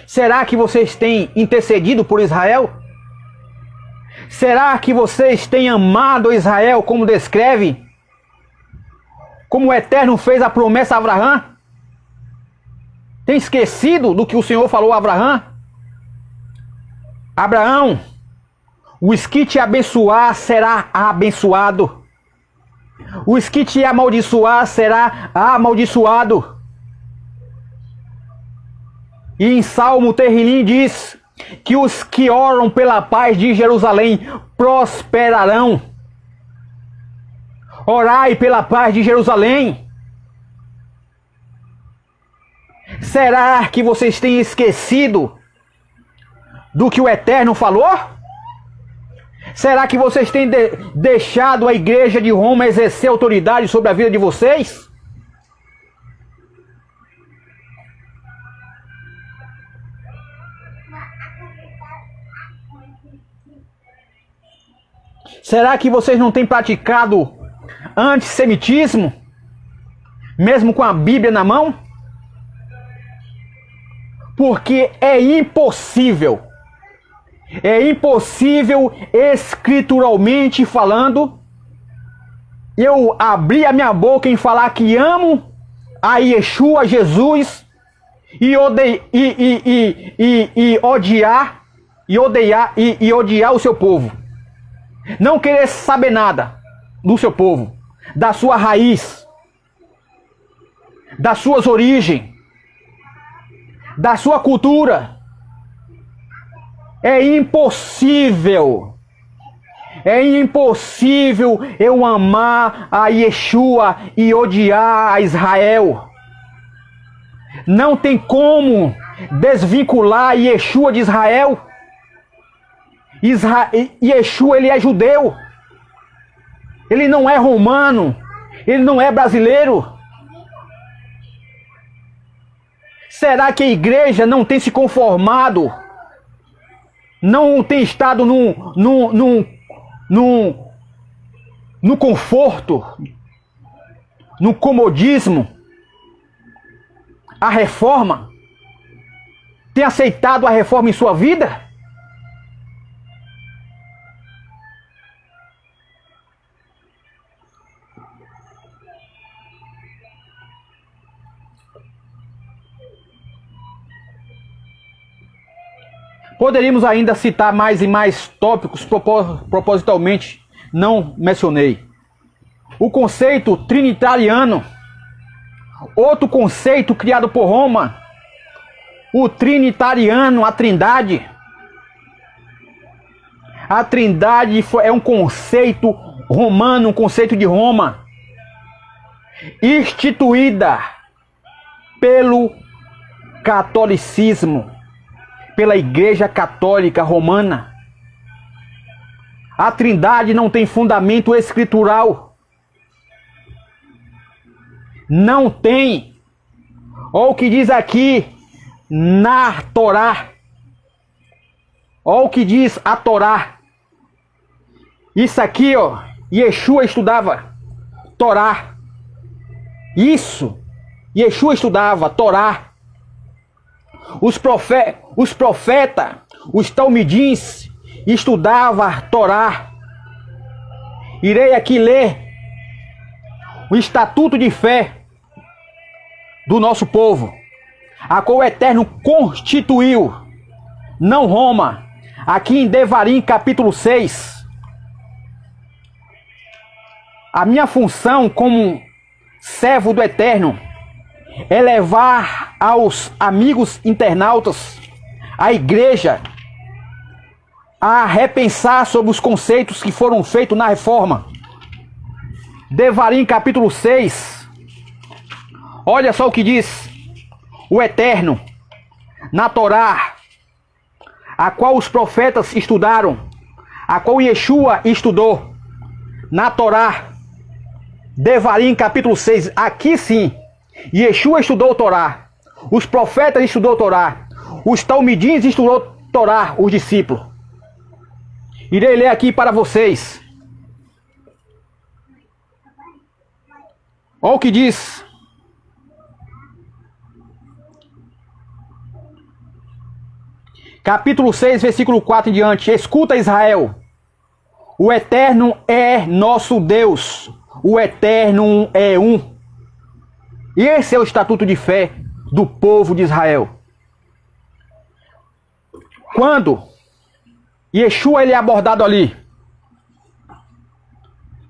Será que vocês têm intercedido por Israel? Será que vocês têm amado Israel como descreve? Como o Eterno fez a promessa a Abraão? Tem esquecido do que o Senhor falou a Abraão? Abraão, os que te abençoar será abençoado. Os que te amaldiçoar será amaldiçoado. E em Salmo Terrilim diz que os que oram pela paz de Jerusalém prosperarão. Orai pela paz de Jerusalém. Será que vocês têm esquecido do que o Eterno falou? Será que vocês têm deixado a igreja de Roma exercer autoridade sobre a vida de vocês? Será que vocês não têm praticado antissemitismo, mesmo com a Bíblia na mão? Porque é impossível escrituralmente falando, eu abrir a minha boca em falar que amo a Yeshua, Jesus, e odiar o seu povo. Não querer saber nada do seu povo, da sua raiz, das suas origens, da sua cultura. É impossível. É impossível eu amar a Yeshua e odiar a Israel. Não tem como desvincular Yeshua de Israel. Yeshua, ele é judeu. Ele não é romano. Ele não é brasileiro. Será que a igreja não tem se conformado? Não tem estado no conforto, no comodismo? A reforma? Tem aceitado a reforma em sua vida? Poderíamos ainda citar mais e mais tópicos, propositalmente não mencionei. O conceito trinitariano, outro conceito criado por Roma, o trinitariano, a trindade. A trindade é um conceito romano, um conceito de Roma, instituída pelo catolicismo, pela Igreja Católica Romana. A trindade não tem fundamento escritural. Não tem. Olha o que diz aqui na Torá. Olha o que diz a Torá. Isso aqui, ó, Yeshua estudava Torá. Isso, Yeshua estudava Torá. Os profetas, os talmidins, estudavam Torá. Irei aqui ler o estatuto de fé do nosso povo, a qual o Eterno constituiu, não Roma, aqui em Devarim, capítulo 6. A minha função como servo do Eterno é levar aos amigos internautas, à igreja, a repensar sobre os conceitos que foram feitos na reforma. Devarim capítulo 6. Olha só o que diz o Eterno na Torá, a qual os profetas estudaram, a qual Yeshua estudou na Torá. Devarim capítulo 6. Aqui sim, Yeshua estudou Torá, os profetas estudou Torá, os talmidins estudou Torá, os discípulos. Irei ler aqui para vocês. Olha o que diz. Capítulo 6, versículo 4 em diante. Escuta, Israel. O Eterno é nosso Deus. O Eterno é um. E esse é o estatuto de fé do povo de Israel. Quando Yeshua ele é abordado ali,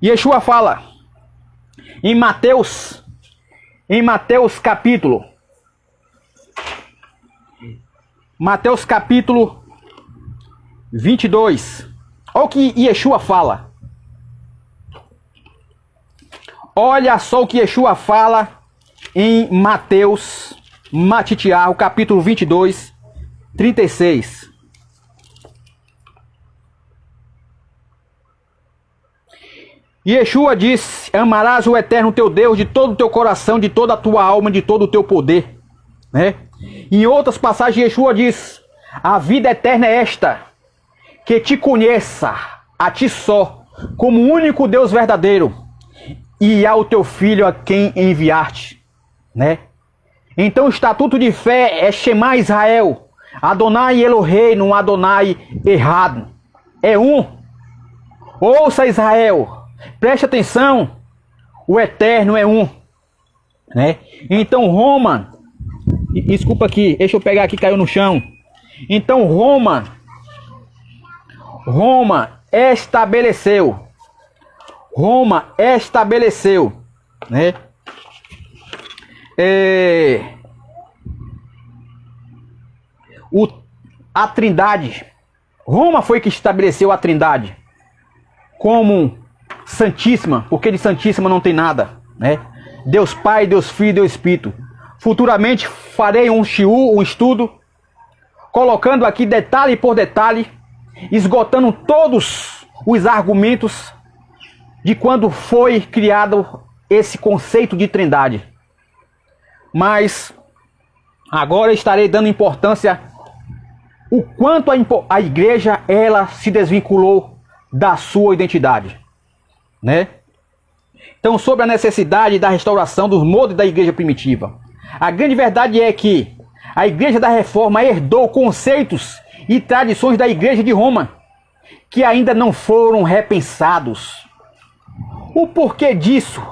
Yeshua fala em Mateus capítulo 22. Olha o que Yeshua fala. Olha só o que Yeshua fala em Matitiarro, capítulo 22, 36. Yeshua disse: amarás o Eterno teu Deus de todo o teu coração, de toda a tua alma, de todo o teu poder. Né? Em outras passagens, Yeshua diz: a vida eterna é esta, que te conheça, a ti só, como o único Deus verdadeiro, e ao teu filho a quem enviaste. Né? Então o estatuto de fé é Shema Israel, Adonai Eloheinu, Adonai errado. É um. Ouça, Israel, preste atenção, o Eterno é um. Né? Então Roma, desculpa aqui, deixa eu pegar aqui, caiu no chão. Então Roma estabeleceu, né? A trindade, Roma foi que estabeleceu a Trindade como Santíssima, porque de Santíssima não tem nada, né? Deus Pai, Deus Filho e Deus Espírito. Futuramente farei um estudo, colocando aqui detalhe por detalhe, esgotando todos os argumentos de quando foi criado esse conceito de Trindade. Mas agora estarei dando importância o quanto a igreja ela se desvinculou da sua identidade, né? Então, sobre a necessidade da restauração dos modos da igreja primitiva. A grande verdade é que a igreja da Reforma herdou conceitos e tradições da igreja de Roma que ainda não foram repensados. O porquê disso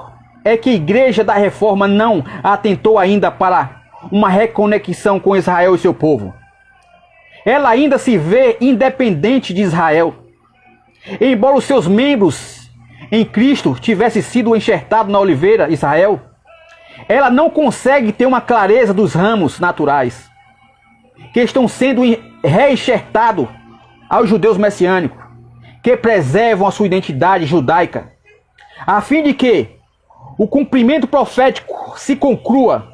é que a igreja da Reforma não atentou ainda para uma reconexão com Israel e seu povo. Ela ainda se vê independente de Israel. Embora os seus membros em Cristo tivessem sido enxertados na oliveira, Israel, ela não consegue ter uma clareza dos ramos naturais que estão sendo reenxertados aos judeus messiânicos, que preservam a sua identidade judaica, a fim de que o cumprimento profético se conclua.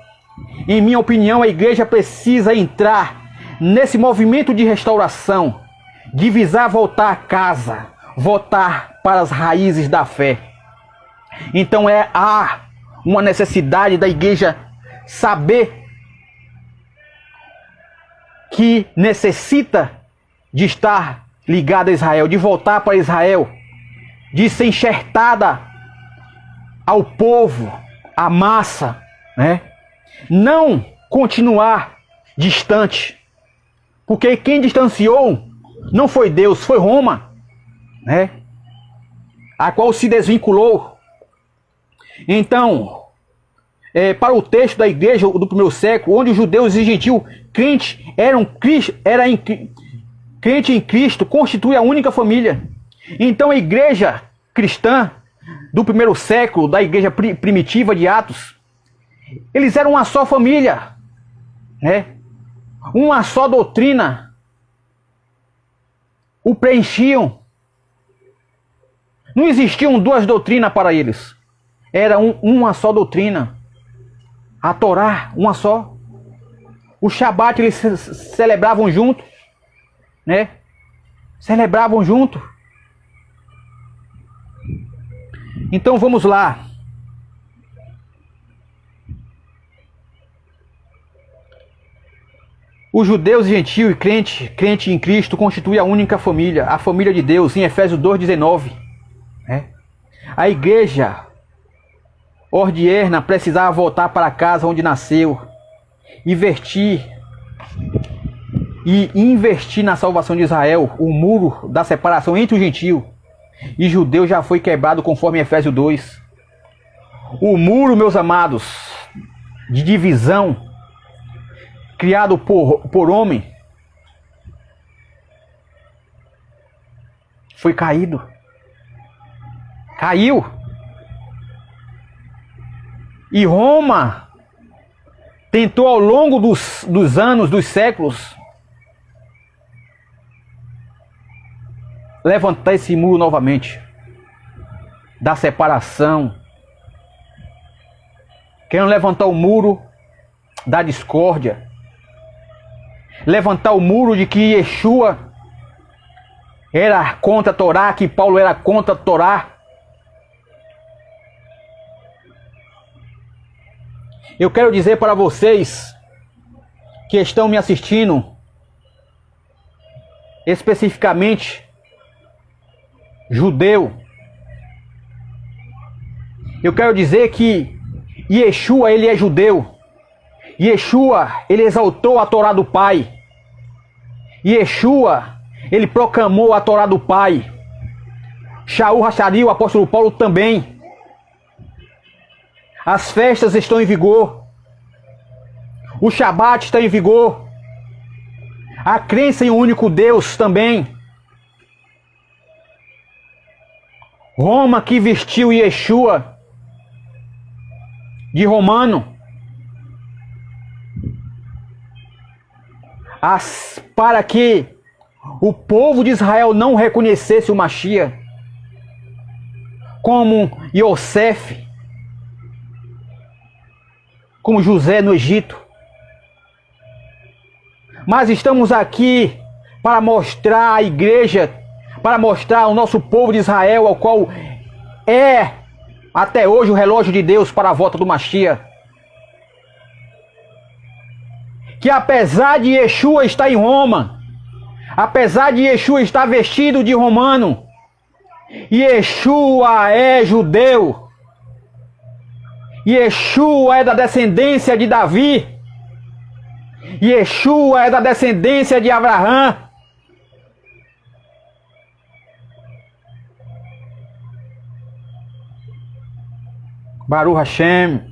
Em minha opinião, a igreja precisa entrar nesse movimento de restauração, de visar voltar a casa, voltar para as raízes da fé. Então há uma necessidade da igreja saber que necessita de estar ligada a Israel, de voltar para Israel, de ser enxertada ao povo, à massa, né? Não continuar distante, porque quem distanciou não foi Deus, foi Roma, né? A qual se desvinculou. Então, para o texto da igreja do primeiro século, onde os judeus e gentios crentes crente em Cristo, constitui a única família. Então a igreja cristã do primeiro século, da igreja primitiva de Atos, eles eram uma só família, né? Uma só doutrina o preenchiam. Não existiam duas doutrinas para eles. Era uma só doutrina. A Torá, uma só. O Shabat eles celebravam junto, né? Celebravam junto. Então vamos lá. Os judeus, gentios e crente em Cristo constituem a única família, a família de Deus, em Efésios 2,19. Né? A igreja ordierna precisava voltar para a casa onde nasceu, investir na salvação de Israel. O muro da separação entre o gentio e judeu já foi quebrado conforme Efésios 2. O muro, meus amados, de divisão criado por homem foi caído. Caiu. E Roma tentou ao longo dos anos, dos séculos, levantar esse muro novamente da separação, querendo levantar o muro da discórdia, levantar o muro de que Yeshua era contra a Torá, que Paulo era contra a Torá. Eu quero dizer para vocês que estão me assistindo, especificamente judeu, eu quero dizer que Yeshua, ele é judeu. Yeshua, ele exaltou a Torá do Pai. Yeshua, ele proclamou a Torá do Pai. Shaul Hashari, o apóstolo Paulo também. As festas estão em vigor. O Shabat está em vigor. A crença em um único Deus também. Roma que vestiu Yeshua de romano, para que o povo de Israel não reconhecesse o Mashiach, como Yosef, como José no Egito. Mas estamos aqui para mostrar a igreja, para mostrar ao nosso povo de Israel, ao qual é até hoje o relógio de Deus para a volta do Mashiach, que apesar de Yeshua estar em Roma, apesar de Yeshua estar vestido de romano, Yeshua é judeu, Yeshua é da descendência de Davi, Yeshua é da descendência de Abraão. Baruch Hashem.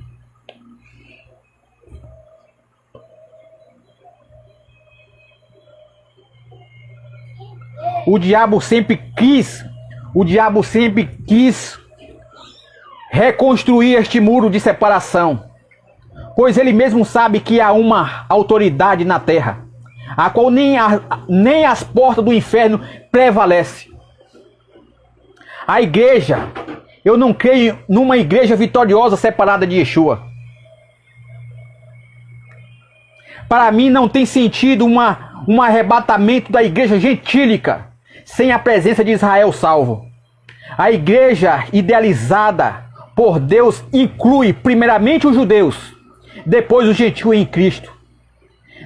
O diabo sempre quis reconstruir este muro de separação, pois ele mesmo sabe que há uma autoridade na terra, a qual nem as portas do inferno prevalecem. A igreja, eu não creio numa igreja vitoriosa separada de Yeshua. Para mim não tem sentido um arrebatamento da igreja gentílica sem a presença de Israel salvo. A igreja idealizada por Deus inclui primeiramente os judeus, depois os gentios em Cristo.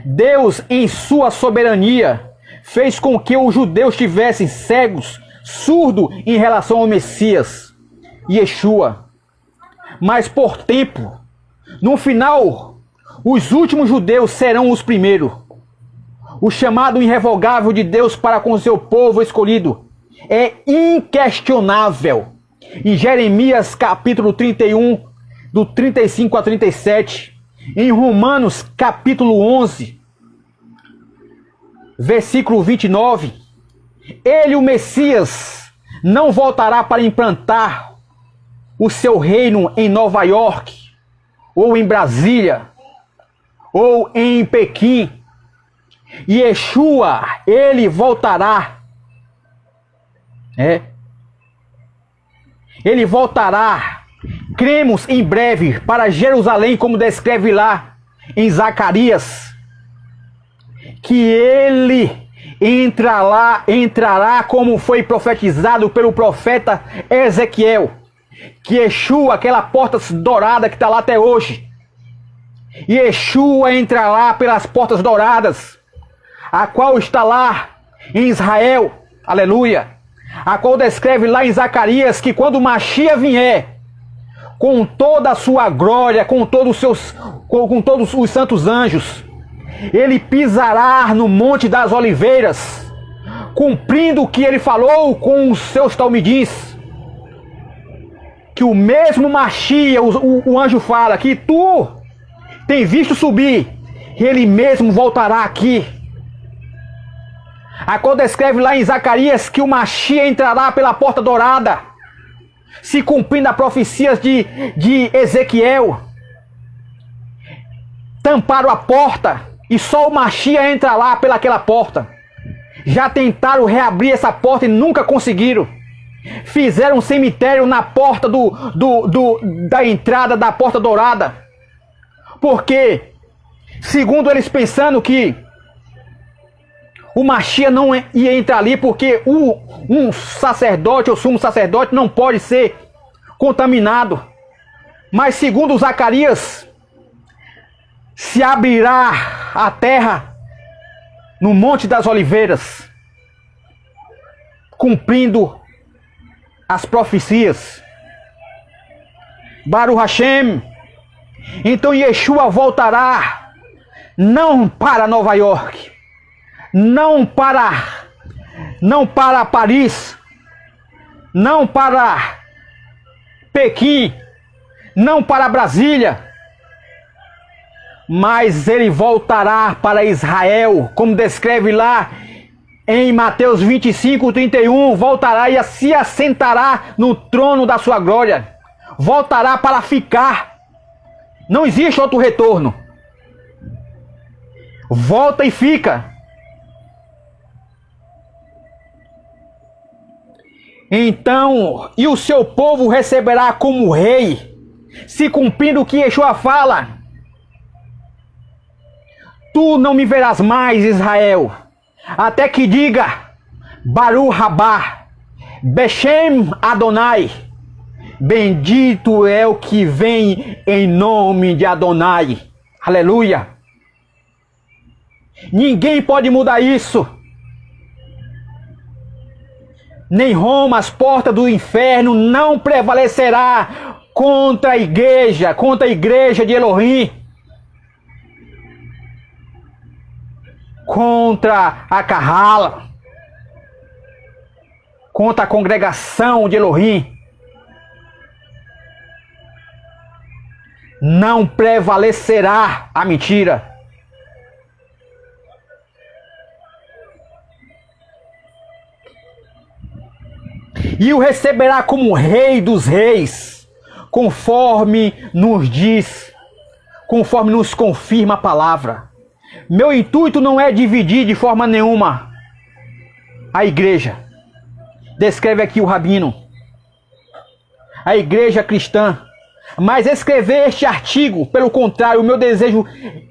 Deus, em sua soberania, fez com que os judeus tivessem cegos, surdos em relação ao Messias, Yeshua. Mas por tempo, no final, os últimos judeus serão os primeiros. O chamado irrevogável de Deus para com seu povo escolhido é inquestionável. Em Jeremias capítulo 31, do 35 a 37, em Romanos capítulo 11, versículo 29, ele, o Messias, não voltará para implantar o seu reino em Nova York, ou em Brasília, ou em Pequim. Yeshua, ele voltará. Ele voltará. Cremos em breve para Jerusalém, como descreve lá em Zacarias, que ele entrará como foi profetizado pelo profeta Ezequiel, que Yeshua, aquela porta dourada que está lá até hoje, Yeshua entrará pelas portas douradas, a qual está lá em Israel, aleluia, a qual descreve lá em Zacarias que quando o Mashiach vier, com toda a sua glória, com todos os santos anjos, ele pisará no Monte das Oliveiras, cumprindo o que ele falou com os seus talmidins, que o mesmo Mashiach, o anjo fala, que tu tem visto subir, ele mesmo voltará aqui. A qual descreve lá em Zacarias que o Mashiach entrará pela porta dourada, se cumprindo a profecia de Ezequiel. Tamparam a porta e só o Mashiach entra lá pelaquela porta. Já tentaram reabrir essa porta e nunca conseguiram. Fizeram um cemitério na porta da entrada da porta dourada, porque, segundo eles pensando que o Mashiach não ia entrar ali, porque um sacerdote ou sumo sacerdote não pode ser contaminado. Mas segundo Zacarias, se abrirá a terra no Monte das Oliveiras, cumprindo as profecias. Baruch Hashem. Então Yeshua voltará não para Nova York, não para Paris, não para Pequim, não para Brasília, mas ele voltará para Israel, como descreve lá em Mateus 25, 31, voltará e se assentará no trono da sua glória, voltará para ficar, não existe outro retorno, volta e fica. Então, e o seu povo receberá como rei, se cumprindo o que Yeshua fala. Tu não me verás mais, Israel, até que diga, Baruch Rabá, Beshem Adonai, bendito é o que vem em nome de Adonai. Aleluia. Ninguém pode mudar isso. Nem Roma, as portas do inferno não prevalecerá contra a igreja de Elohim, contra a Carrala, contra a congregação de Elohim. Não prevalecerá a mentira. E o receberá como rei dos reis, conforme nos diz, conforme nos confirma a palavra. Meu intuito não é dividir de forma nenhuma a igreja. Descreve aqui o rabino, a igreja cristã. Mas escrever este artigo, pelo contrário, o meu desejo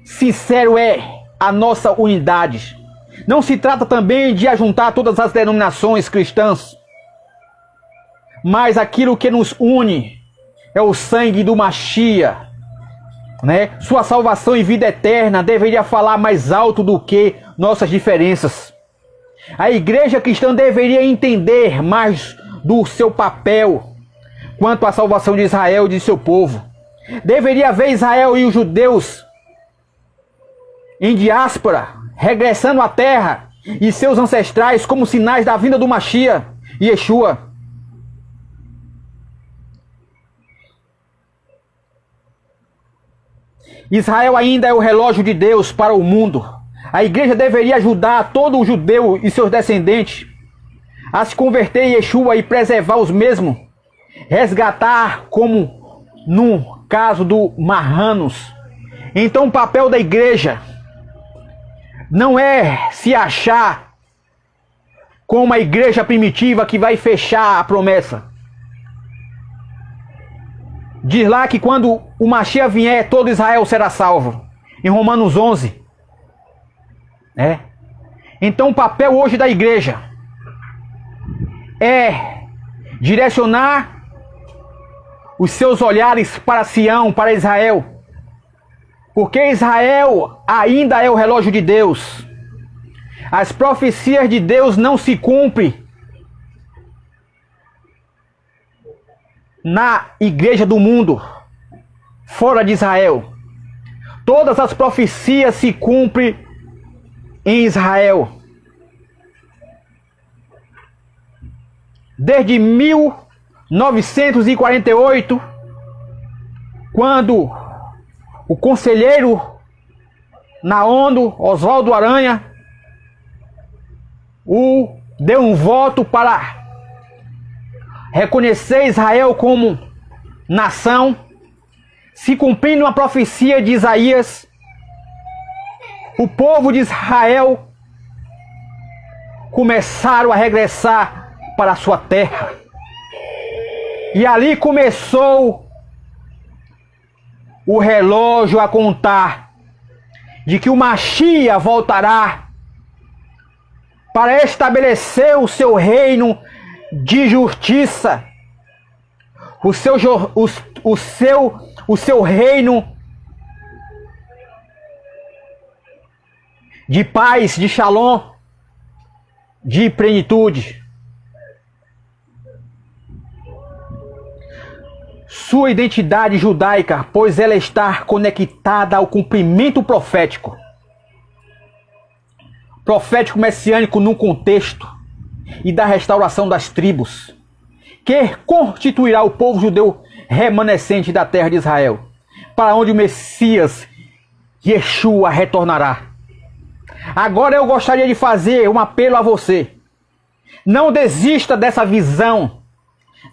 sincero é a nossa unidade. Não se trata também de ajuntar todas as denominações cristãs, mas aquilo que nos une é o sangue do Mashiach, né? Sua salvação e vida eterna deveria falar mais alto do que nossas diferenças. A igreja cristã deveria entender mais do seu papel quanto à salvação de Israel e de seu povo. Deveria ver Israel e os judeus em diáspora, regressando à terra e seus ancestrais como sinais da vinda do Mashiach, Yeshua. Israel ainda é o relógio de Deus para o mundo. A igreja deveria ajudar todo o judeu e seus descendentes a se converter em Yeshua e preservar os mesmos. Resgatar, como no caso do Marranos. Então o papel da igreja não é se achar como a igreja primitiva que vai fechar a promessa. Diz lá que quando o Mashiach vier, todo Israel será salvo. Em Romanos 11. Então o papel hoje da igreja é direcionar os seus olhares para Sião, para Israel. Porque Israel ainda é o relógio de Deus. As profecias de Deus não se cumprem na igreja do mundo, fora de Israel. Todas as profecias se cumprem em Israel. Desde 1948, quando o conselheiro na ONU, Oswaldo Aranha, deu um voto para reconhecer Israel como nação, se cumprindo uma profecia de Isaías, o povo de Israel começaram a regressar para a sua terra. E ali começou o relógio a contar de que o Mashiach voltará para estabelecer o seu reino de justiça, o seu reino de paz, de shalom, de plenitude. Sua identidade judaica, pois ela está conectada ao cumprimento profético. Profético messiânico no contexto e da restauração das tribos, que constituirá o povo judeu remanescente da terra de Israel, para onde o Messias Yeshua retornará. Agora eu gostaria de fazer um apelo a você. Não desista dessa visão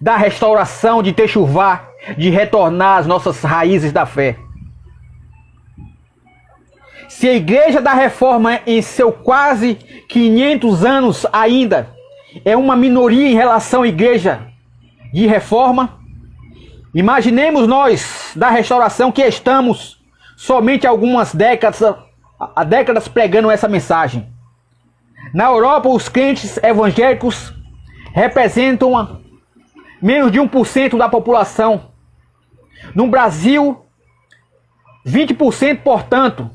da restauração de Techuvá, de retornar às nossas raízes da fé. Se a Igreja da Reforma, em seu quase 500 anos ainda, é uma minoria em relação à igreja de reforma. Imaginemos nós da restauração que estamos somente algumas décadas pregando essa mensagem. Na Europa, os crentes evangélicos representam menos de 1% da população. No Brasil, 20%, portanto.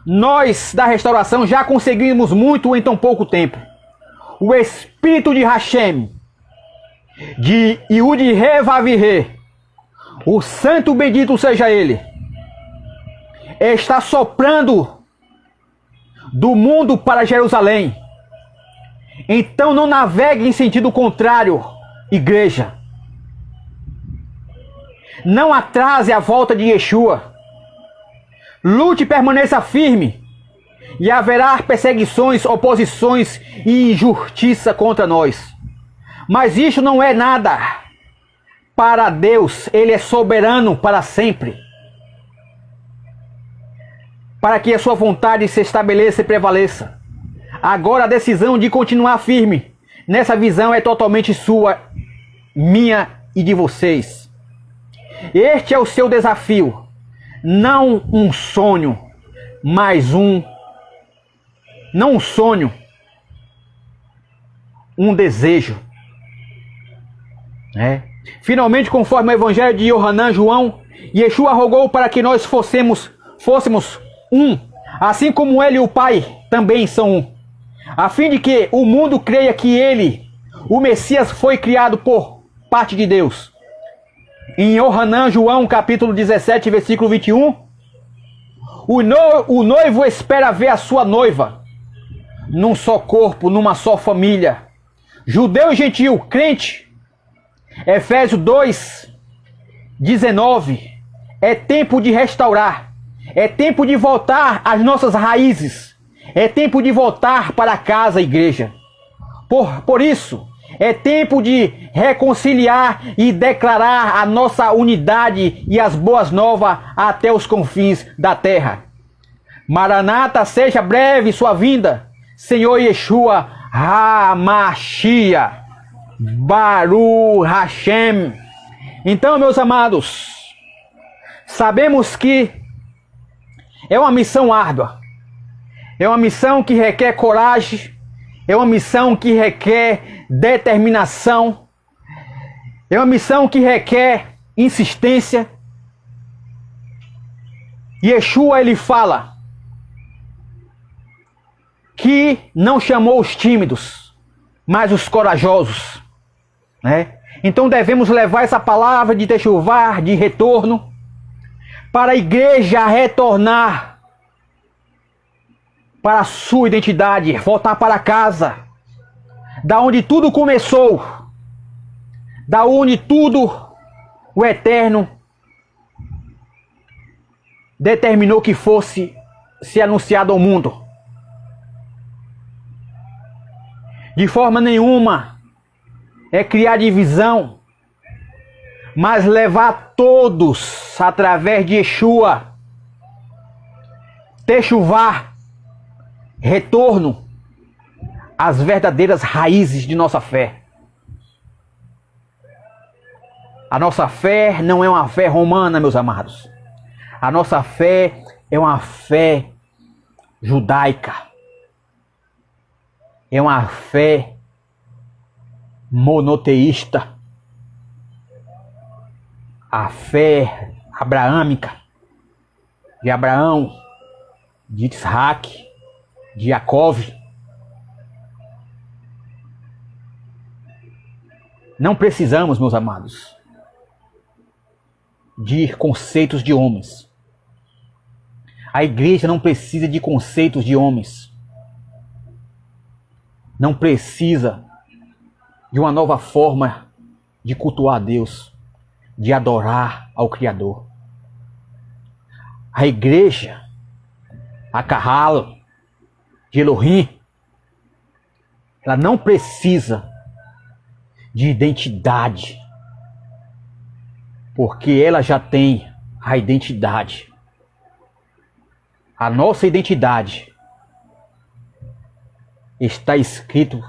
Nós da restauração já conseguimos muito em tão pouco tempo. O Espírito de Hashem, de Yud Revavire, o santo bendito seja ele, está soprando do mundo para Jerusalém. Então não navegue em sentido contrário, igreja. Não atrase a volta de Yeshua. Lute e permaneça firme, e haverá perseguições, oposições e injustiça contra nós. Mas isso não é nada para Deus. Ele é soberano para sempre, para que a sua vontade se estabeleça e prevaleça. Agora a decisão de continuar firme nessa visão é totalmente sua, minha e de vocês. Este é o seu desafio. Não um sonho, mas não um sonho, um desejo. Finalmente, conforme o Evangelho de Yohanan, João, Yeshua rogou para que nós fôssemos um, assim como ele e o Pai também são um, a fim de que o mundo creia que ele, o Messias, foi criado por parte de Deus. Em Yohanan, João, capítulo 17, versículo 21, o noivo espera ver a sua noiva num só corpo, numa só família, judeu e gentil, crente. Efésios 2, 19, é tempo de restaurar, é tempo de voltar às nossas raízes, é tempo de voltar para casa, igreja. Por isso, é tempo de reconciliar e declarar a nossa unidade e as boas novas até os confins da terra. Maranata, seja breve sua vinda, Senhor Yeshua HaMashiach, Baruch Hashem. Então, meus amados, sabemos que é uma missão árdua, é uma missão que requer coragem, é uma missão que requer determinação, é uma missão que requer insistência. Yeshua, ele fala que não chamou os tímidos, mas os corajosos, Então devemos levar essa palavra de techuvá, de retorno, para a igreja retornar para a sua identidade, voltar para casa, da onde tudo começou, da onde tudo o Eterno determinou que fosse se anunciado ao mundo. De forma nenhuma é criar divisão, mas levar todos através de Yeshua, techuvá, retorno às verdadeiras raízes de nossa fé. A nossa fé não é uma fé romana, meus amados. A nossa fé é uma fé judaica. É uma fé monoteísta. A fé abraâmica, de Abraão, de Isaac, de Jacó. Não precisamos, meus amados, de conceitos de homens. A igreja não precisa de conceitos de homens. Não precisa de uma nova forma de cultuar a Deus, de adorar ao Criador. A igreja, a Kahal de Elohim, ela não precisa de identidade, porque ela já tem a identidade. A nossa identidade está escrito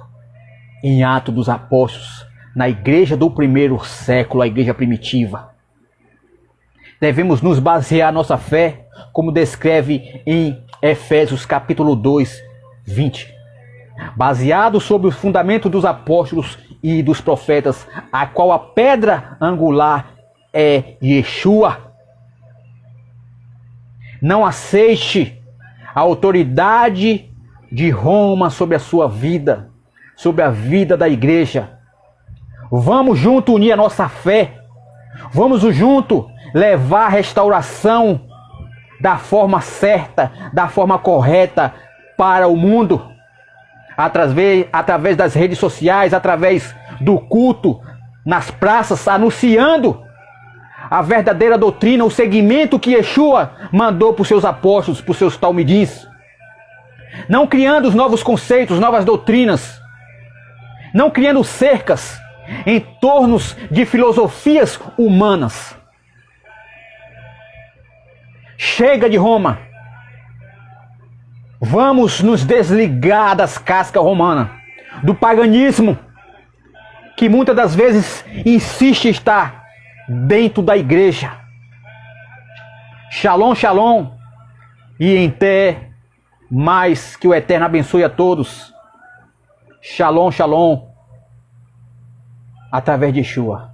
em Atos dos Apóstolos, na igreja do primeiro século, a igreja primitiva. Devemos nos basear nossa fé, como descreve em Efésios capítulo 2, 20. Baseado sobre o fundamento dos apóstolos e dos profetas, a qual a pedra angular é Yeshua. Não aceite a autoridade de Roma sobre a sua vida, sobre a vida da igreja. Vamos junto unir a nossa fé. Vamos junto levar a restauração da forma certa, da forma correta para o mundo. Através das redes sociais, através do culto, nas praças, anunciando a verdadeira doutrina, o segmento que Yeshua mandou para os seus apóstolos, para os seus talmidins. Não criando os novos conceitos, novas doutrinas. Não criando cercas em torno de filosofias humanas. Chega de Roma. Vamos nos desligar das cascas romanas, do paganismo, que muitas das vezes insiste em estar dentro da igreja. Shalom, shalom, e em té, mais que o Eterno abençoe a todos. Shalom, shalom, através de Yeshua.